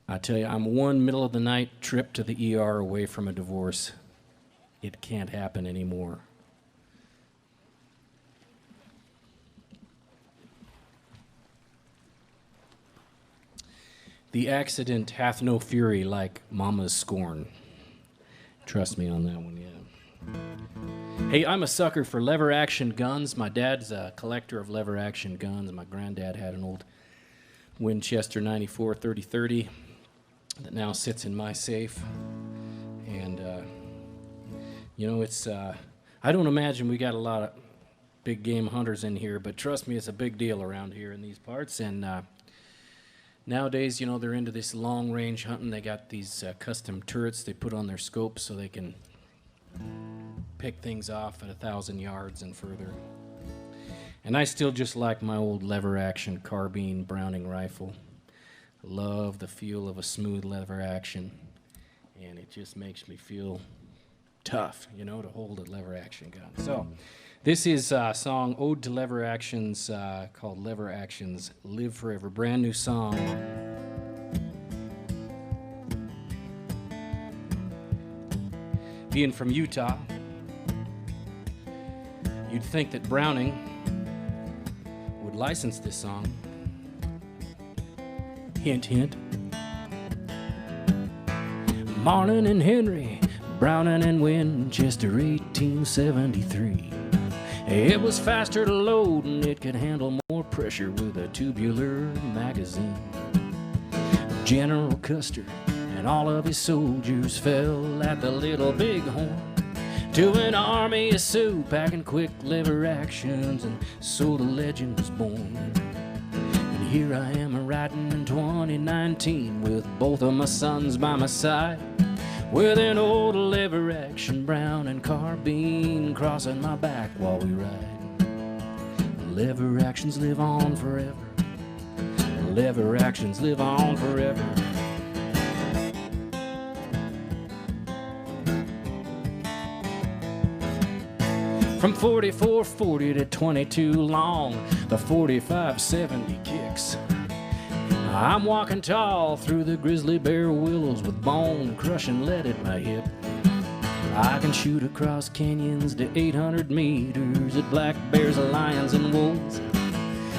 S1: I tell you, I'm one middle of the night trip to the ER away from a divorce. It can't happen anymore. The accident hath no fury like mama's scorn. Trust me on that one, yeah. Hey, I'm a sucker for lever action guns. My dad's a collector of lever action guns. My granddad had an old Winchester 94 30-30 that now sits in my safe. And, you know, it's, I don't imagine we got a lot of big game hunters in here, but trust me, it's a big deal around here in these parts. And nowadays, you know, they're into this long range hunting. They got these custom turrets they put on their scopes so they can pick things off at 1,000 yards and further. And I still just like my old lever action carbine Browning rifle. Love the feel of a smooth lever action, and it just makes me feel tough, you know, to hold a lever action gun. So this is a song, Ode to Lever Actions, called Lever Actions Live Forever. Brand new song. Being from Utah, you'd think that Browning would license this song. Hint, hint. Marlin and Henry, Browning and Winchester, 1873. It was faster to load and it could handle more pressure with a tubular magazine. General Custer and all of his soldiers fell at the Little Bighorn to an army of Sioux packing quick lever actions, and so the legend was born. Here I am riding in 2019 with both of my sons by my side, with an old lever action Brown and carbine crossing my back while we ride. Lever actions live on forever. Lever actions live on forever. From 4440 to 22 long, the 4570 kicks. I'm walking tall through the grizzly bear willows with bone-crushing lead at my hip. I can shoot across canyons to 800 meters at black bears, lions, and wolves.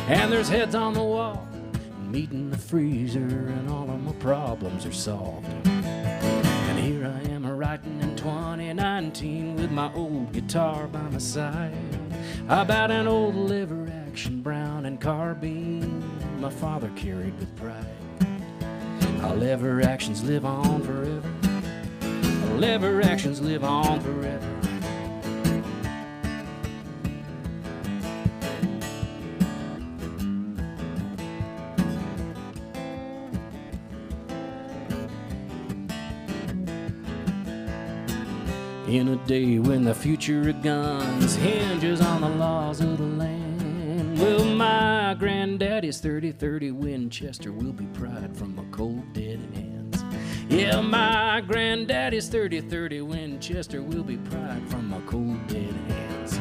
S1: And there's heads on the wall, meat in the freezer, and all of my problems are solved. And here I am riding in 2019 with my old guitar by my side, about an old lever action Brown and carbine my father carried with pride. Our lever actions live on forever. Our lever actions live on forever. In a day when the future of guns hinges on the laws of the land. Well, my granddaddy's 30-30 Winchester will be pried from my cold dead hands. Yeah, my granddaddy's 30-30 Winchester will be pried from my cold dead hands.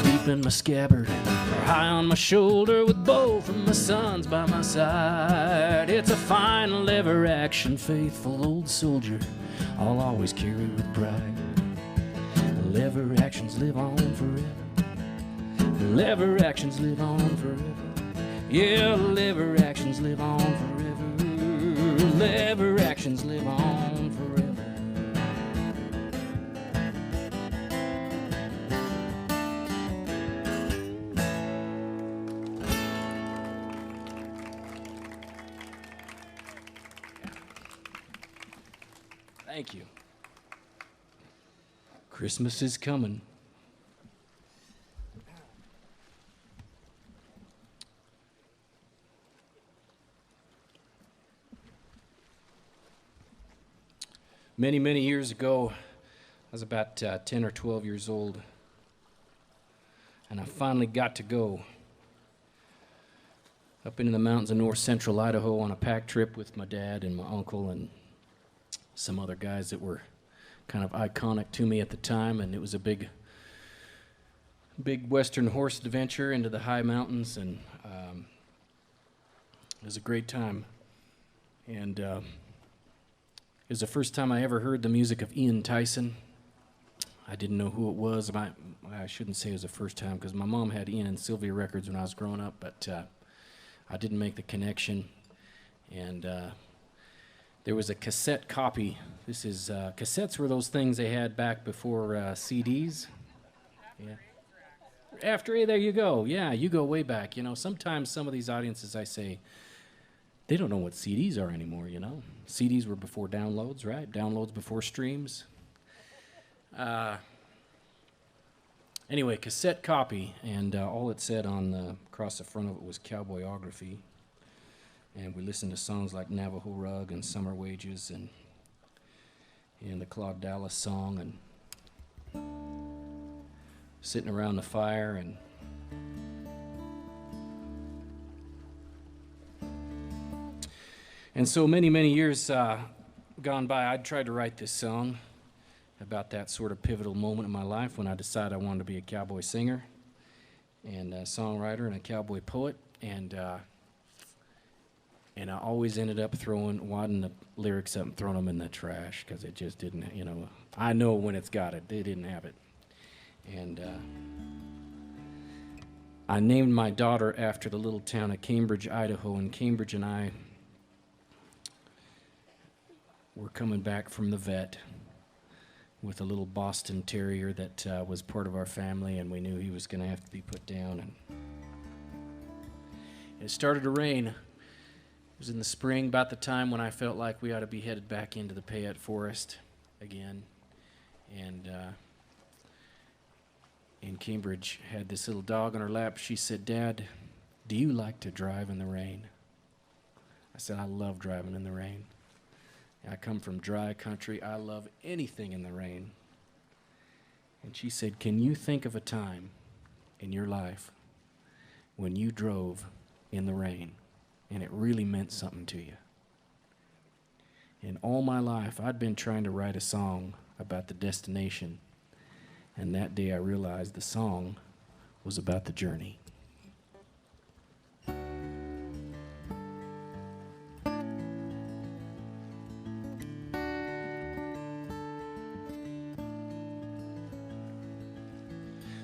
S1: Deep in my scabbard, or high on my shoulder, with both of my sons by my side. It's a fine lever action, faithful old soldier I'll always carry with pride. Lever actions live on forever. Lever actions live on forever. Yeah, lever actions live on forever. Lever actions live on forever. Thank you. Christmas is coming. Many, many years ago, I was about 10 or 12 years old, and I finally got to go up into the mountains of north central Idaho on a pack trip with my dad and my uncle and some other guys that were kind of iconic to me at the time. And it was a big western horse adventure into the high mountains, and it was a great time. And it was the first time I ever heard the music of Ian Tyson. I didn't know who it was. I shouldn't say it was the first time, because my mom had Ian and Sylvia records when I was growing up, but I didn't make the connection. And there was a cassette copy. This is, cassettes were those things they had back before CDs. Yeah. After, there you go. Yeah, you go way back. You know, sometimes some of these audiences, I say, they don't know what CDs are anymore, you know. CDs were before downloads, right? Downloads before streams. Anyway, cassette copy, and all it said on across the front of it was cowboyography. And we listened to songs like Navajo Rug and Summer Wages and the Claude Dallas song, and sitting around the fire. And so many, many years gone by, I'd tried to write this song about that sort of pivotal moment in my life when I decided I wanted to be a cowboy singer and a songwriter and a cowboy poet. And I always ended up wadding the lyrics up and throwing them in the trash, because it just didn't, you know. I know when it's got it. They didn't have it. And I named my daughter after the little town of Cambridge, Idaho. And Cambridge and I were coming back from the vet with a little Boston Terrier that was part of our family, and we knew he was going to have to be put down. And it started to rain. It was in the spring, about the time when I felt like we ought to be headed back into the Payette Forest again. And Cambridge had this little dog on her lap. She said, "Dad, do you like to drive in the rain?" I said, "I love driving in the rain. I come from dry country. I love anything in the rain." And she said, "Can you think of a time in your life when you drove in the rain and it really meant something to you?" And all my life, I'd been trying to write a song about the destination. And that day I realized the song was about the journey.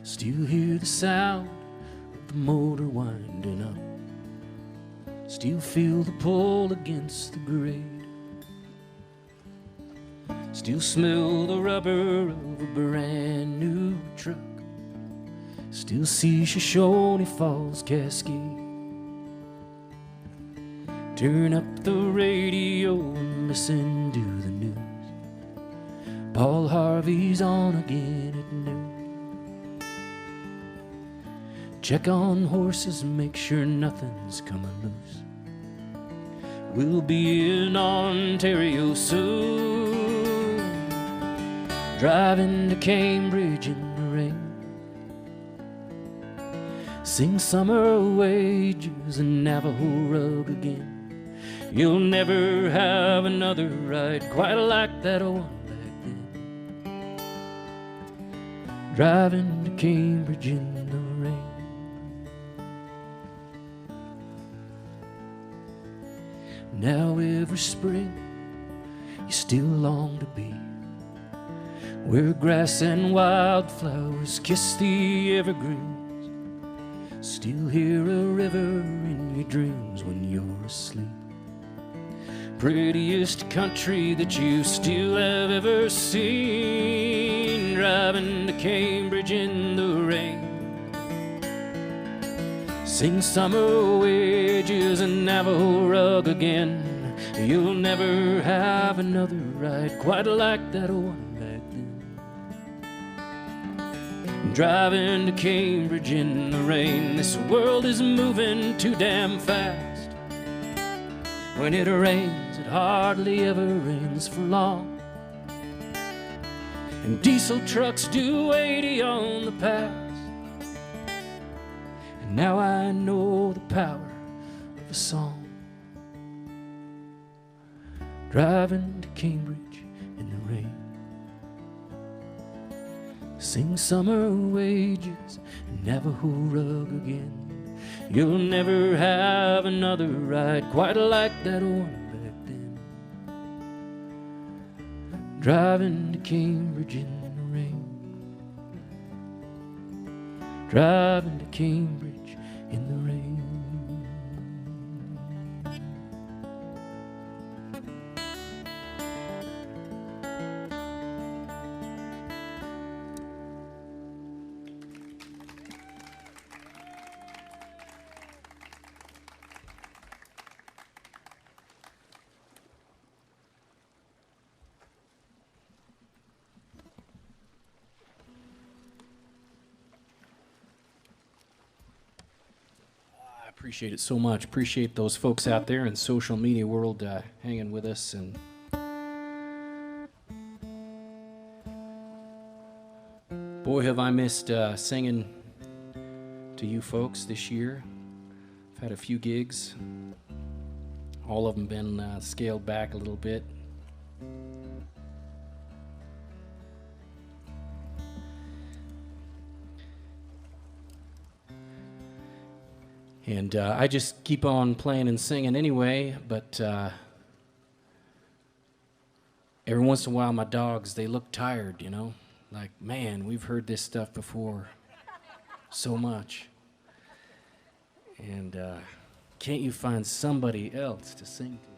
S1: Still hear the sound of the motor winding up. Still feel the pull against the grade. Still smell the rubber of a brand new truck. Still see Shoshone Falls Cascade. Turn up the radio and listen to the news. Paul Harvey's on again at noon. Check on horses and make sure nothing's coming loose. We'll be in Ontario soon. driving to Cambridge in the rain. Sing summer wages and Navajo rug again. You'll never have another ride quite like that one back then. Driving to Cambridge in the rain. Now every spring you still long to be where grass and wildflowers kiss the evergreens. Still hear a river in your dreams when you're asleep. Prettiest country that you still have ever seen. Driving to Cambridge in the rain. Sing summer wages and Navajo rug again. You'll never have another ride quite like that one back then. Driving to Cambridge in the rain. This world is moving too damn fast. When it rains, it hardly ever rains for long. And diesel trucks do 80 on the pass. And now I know the power of a song. Driving to Cambridge in the rain. Sing summer wages and Navajo rug again. You'll never have another ride quite like that one back then. Driving to Cambridge in the rain. Driving to Cambridge in the rain. Appreciate it so much. Appreciate those folks out there in social media world hanging with us. And boy, have I missed singing to you folks this year. I've had a few gigs. All of them been scaled back a little bit. And I just keep on playing and singing anyway, but every once in a while my dogs, they look tired, you know? Like, man, we've heard this stuff before so much. And can't you find somebody else to sing to?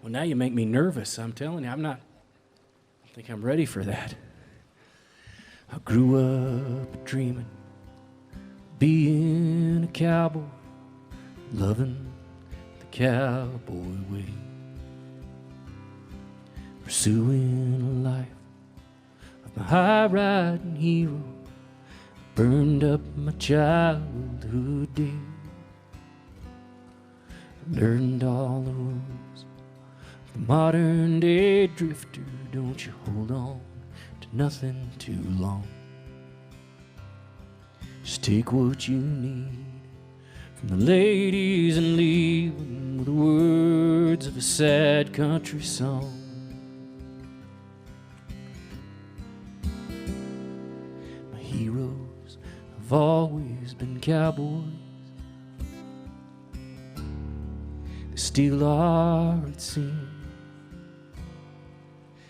S1: Well, now you make me nervous. I'm telling you, I think I'm ready for that. I grew up dreaming, being a cowboy, loving the cowboy way, pursuing a life of my high-riding hero, burned up my childhood days, learned all the rules. The modern day drifter, don't you hold on to nothing too long. Just take what you need from the ladies and leave them with the words of a sad country song. My heroes have always been cowboys. They still are, it seems.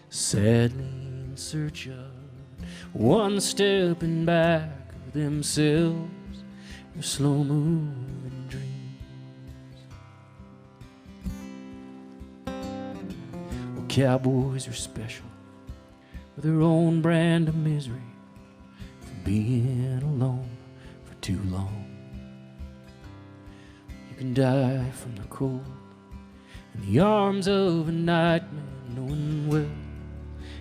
S1: Sadly in search of one stepping back of themselves, their slow-moving dreams. Well, cowboys are special with their own brand of misery for being alone for too long. You can die from the cold in the arms of a nightmare, knowing well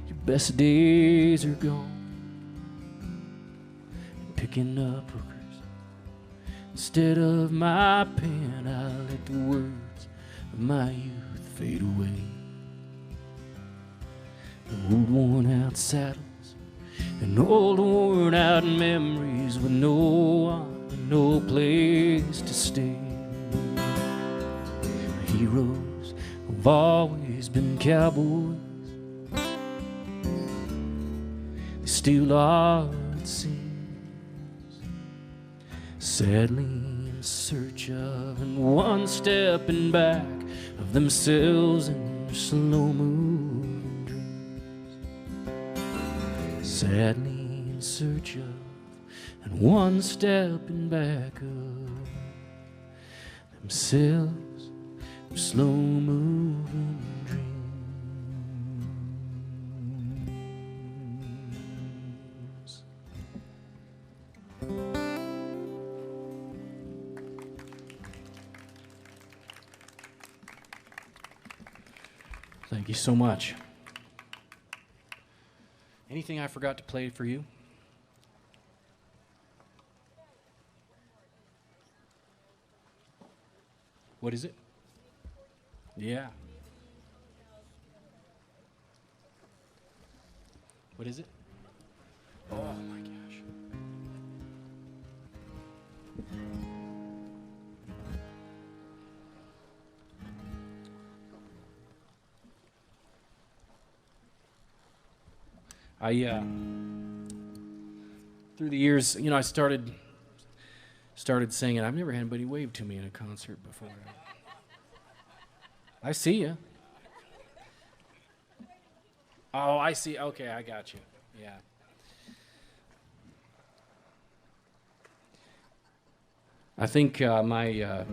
S1: your best days are gone. And picking up hookers Instead of my pen, I let the words of my youth fade away. The old worn-out saddles and old worn-out memories with no one, no place to stay. Heroes have always been cowboys. They still are, it seems. Sadly in search of and one stepping back of themselves and their slow-moving dreams. Sadly in search of and one stepping back of themselves, their slow-moving dreams. Thank you so much. Anything I forgot to play for you? What is it? Yeah. What is it? Oh my gosh. Through the years, I started singing. I've never had anybody wave to me in a concert before. I see you. Oh, I see. Okay, I got you. Yeah. I think my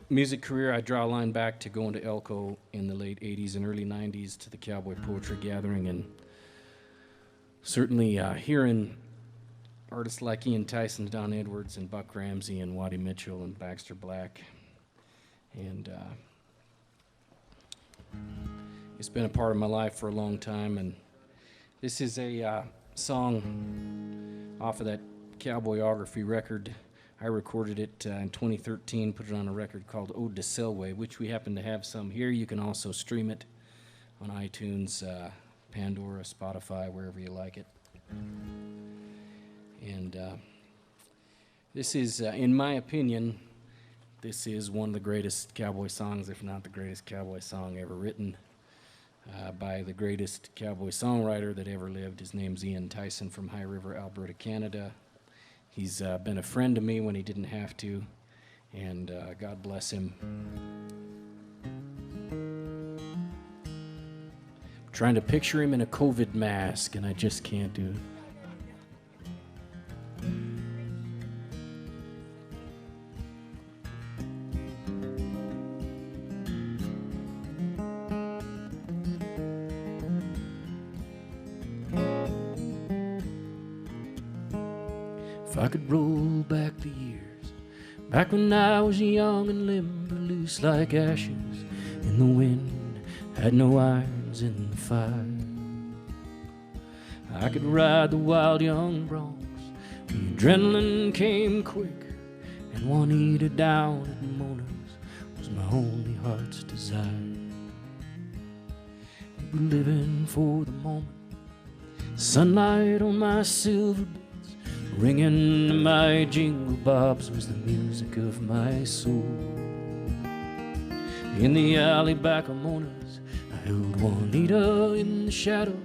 S1: music career, I draw a line back to going to Elko in the late 80s and early 90s to the Cowboy Poetry Gathering, and certainly hearing artists like Ian Tyson, Don Edwards, and Buck Ramsey, and Waddy Mitchell, and Baxter Black. And it's been a part of my life for a long time. And this is a song off of that Cowboyography record. I recorded it in 2013, put it on a record called Ode to Selway, which we happen to have some here. You can also stream it on iTunes, Pandora, Spotify, wherever you like it. And this is, in my opinion, this is one of the greatest cowboy songs, if not the greatest cowboy song ever written by the greatest cowboy songwriter that ever lived. His name's Ian Tyson from High River, Alberta, Canada. He's been a friend to me when he didn't have to, and God bless him. I'm trying to picture him in a COVID mask, and I just can't do it. If I could roll back the years, back when I was young and limber, loose like ashes in the wind, had no irons in the fire. I could ride the wild young broncs, the adrenaline came quick, and Juanita down at Mona's was my only heart's desire. We were living for the moment, sunlight on my silver bits, ringing to my jingle bobs was the music of my soul. In the alley back of Mona's, I held Juanita in the shadows,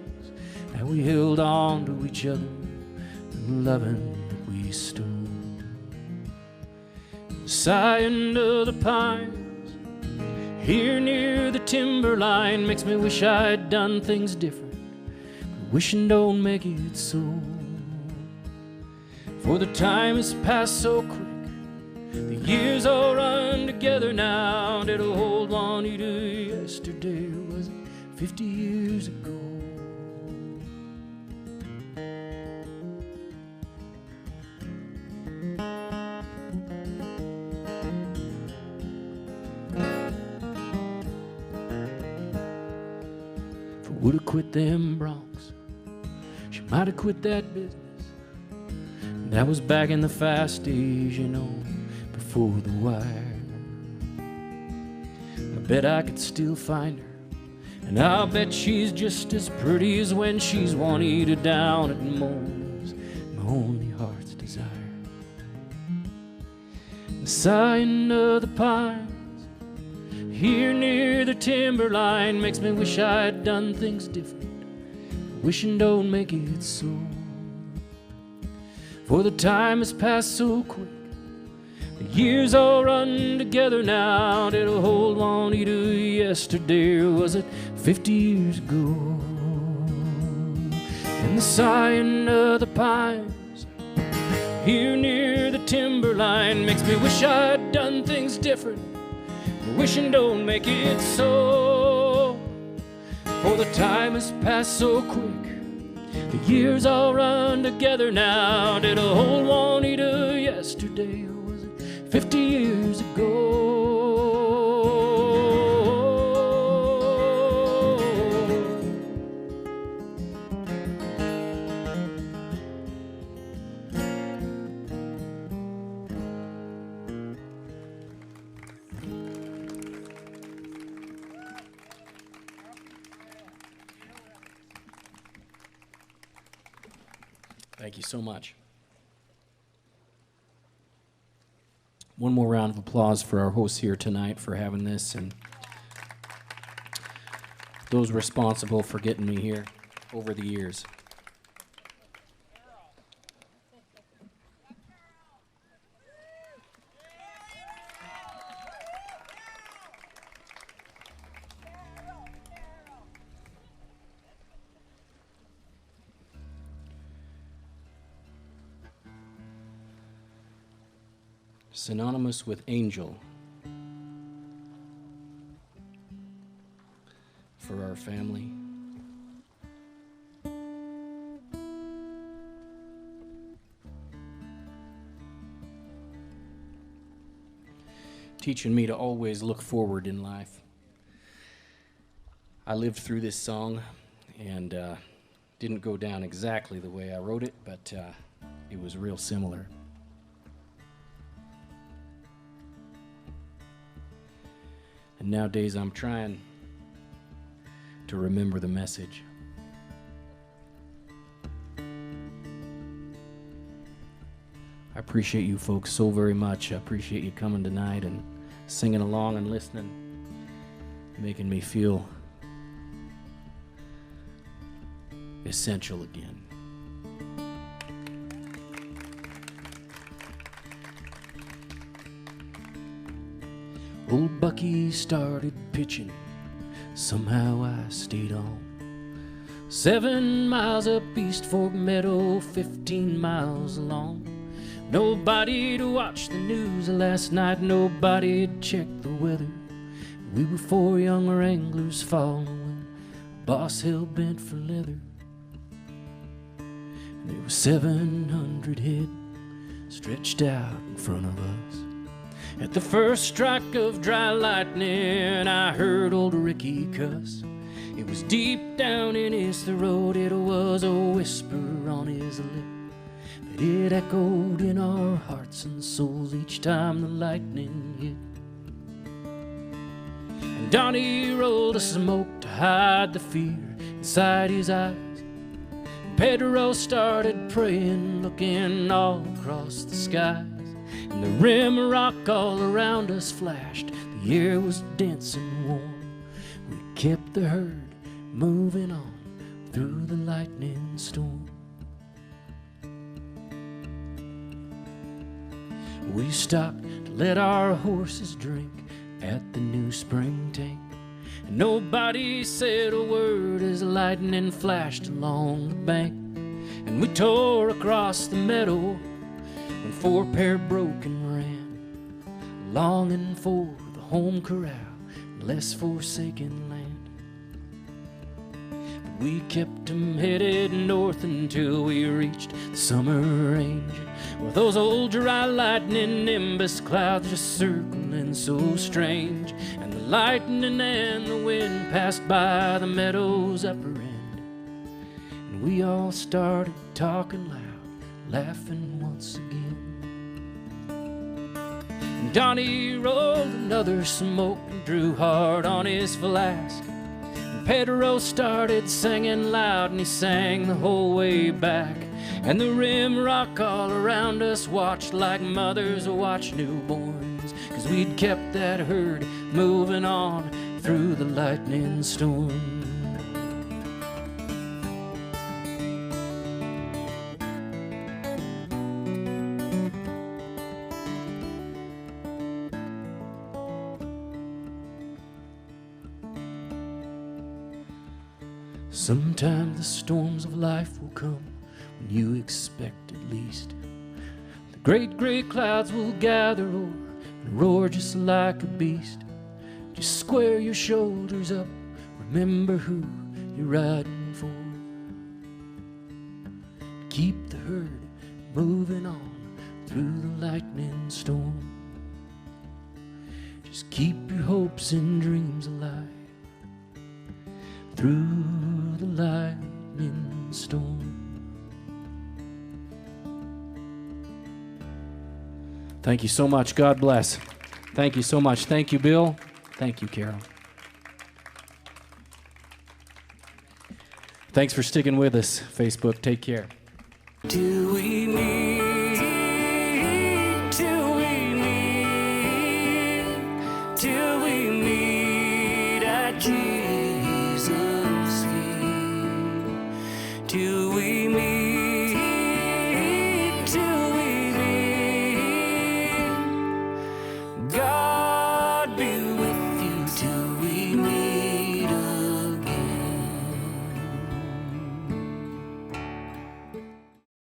S1: and we held on to each other, the loving that we stole. Sighing to the pines, here near the timberline, makes me wish I'd done things different, but wishing don't make it so. For the time has passed so quick, the years all run together now. Did I hold Juanita yesterday, or was it 50 years ago? If I would have quit them broncs, she might have quit that business. That was back in the fast days, you know. for the wire. I bet I could still find her, and I'll bet she's just as pretty as when she's Juanita down at Moore's, my only heart's desire. The sighing of the pines here near the timberline makes me wish I'd done things different. Wishing don't make it so. For the time has passed so quick, the years all run together now. Did a hold Juanita yesterday, or was it 50 years ago? And the sighing of the pines here near the timberline makes me wish I'd done things different. Wishing don't make it so. For the time has passed so quick, the years all run together now. Did a whole Juanita yesterday, or was it 50 years ago? Thank you so much. One more round of applause for our hosts here tonight for having this, and those responsible for getting me here over the years. Synonymous with angel for our family. Teaching me to always look forward in life. I lived through this song and didn't go down exactly the way I wrote it, but it was real similar. And nowadays I'm trying to remember the message. I appreciate you folks so very much. I appreciate you coming tonight and singing along and listening, making me feel essential again. Old Bucky started pitching, somehow I stayed on. 7 miles up East Fork Meadow, 15 miles long. Nobody to watch the news last night, nobody to check the weather. We were 4 young wranglers following a boss hell-bent for leather. And there were 700 head stretched out in front of us. At the first strike of dry lightning, I heard old Ricky cuss. It was deep down in his throat, it was a whisper on his lip, but it echoed in our hearts and souls each time the lightning hit. And Donnie rolled a smoke to hide the fear inside his eyes. Pedro started praying, looking all across the skies. And the rim of rock all around us flashed, the air was dense and warm. We kept the herd moving on through the lightning storm. We stopped to let our horses drink at the new spring tank, and nobody said a word as the lightning flashed along the bank. And we tore across the meadow when 4 pair broke and ran, longing for the home corral and less forsaken land. But we kept 'em headed north until we reached the summer range, with those old dry lightning nimbus clouds just circling so strange. And the lightning and the wind passed by the meadow's upper end, and we all started talking loud, laughing once again. And Donnie rolled another smoke and drew hard on his flask. And Pedro started singing loud, and he sang the whole way back. And the rim rock all around us watched like mothers watch newborns, 'cause we'd kept that herd moving on through the lightning storm. Sometimes the storms of life will come when you expect it least. The great gray clouds will gather o'er and roar just like a beast. Just square your shoulders up, remember who you're riding for. Keep the herd moving on through the lightning storm. Just keep your hopes and dreams alive through the lightning storm. Thank you so much. God bless. Thank you so much. Thank you, Bill. Thank you, Carol. Thanks for sticking with us, Facebook. Take care. Do we need at Jesus' feet? Do we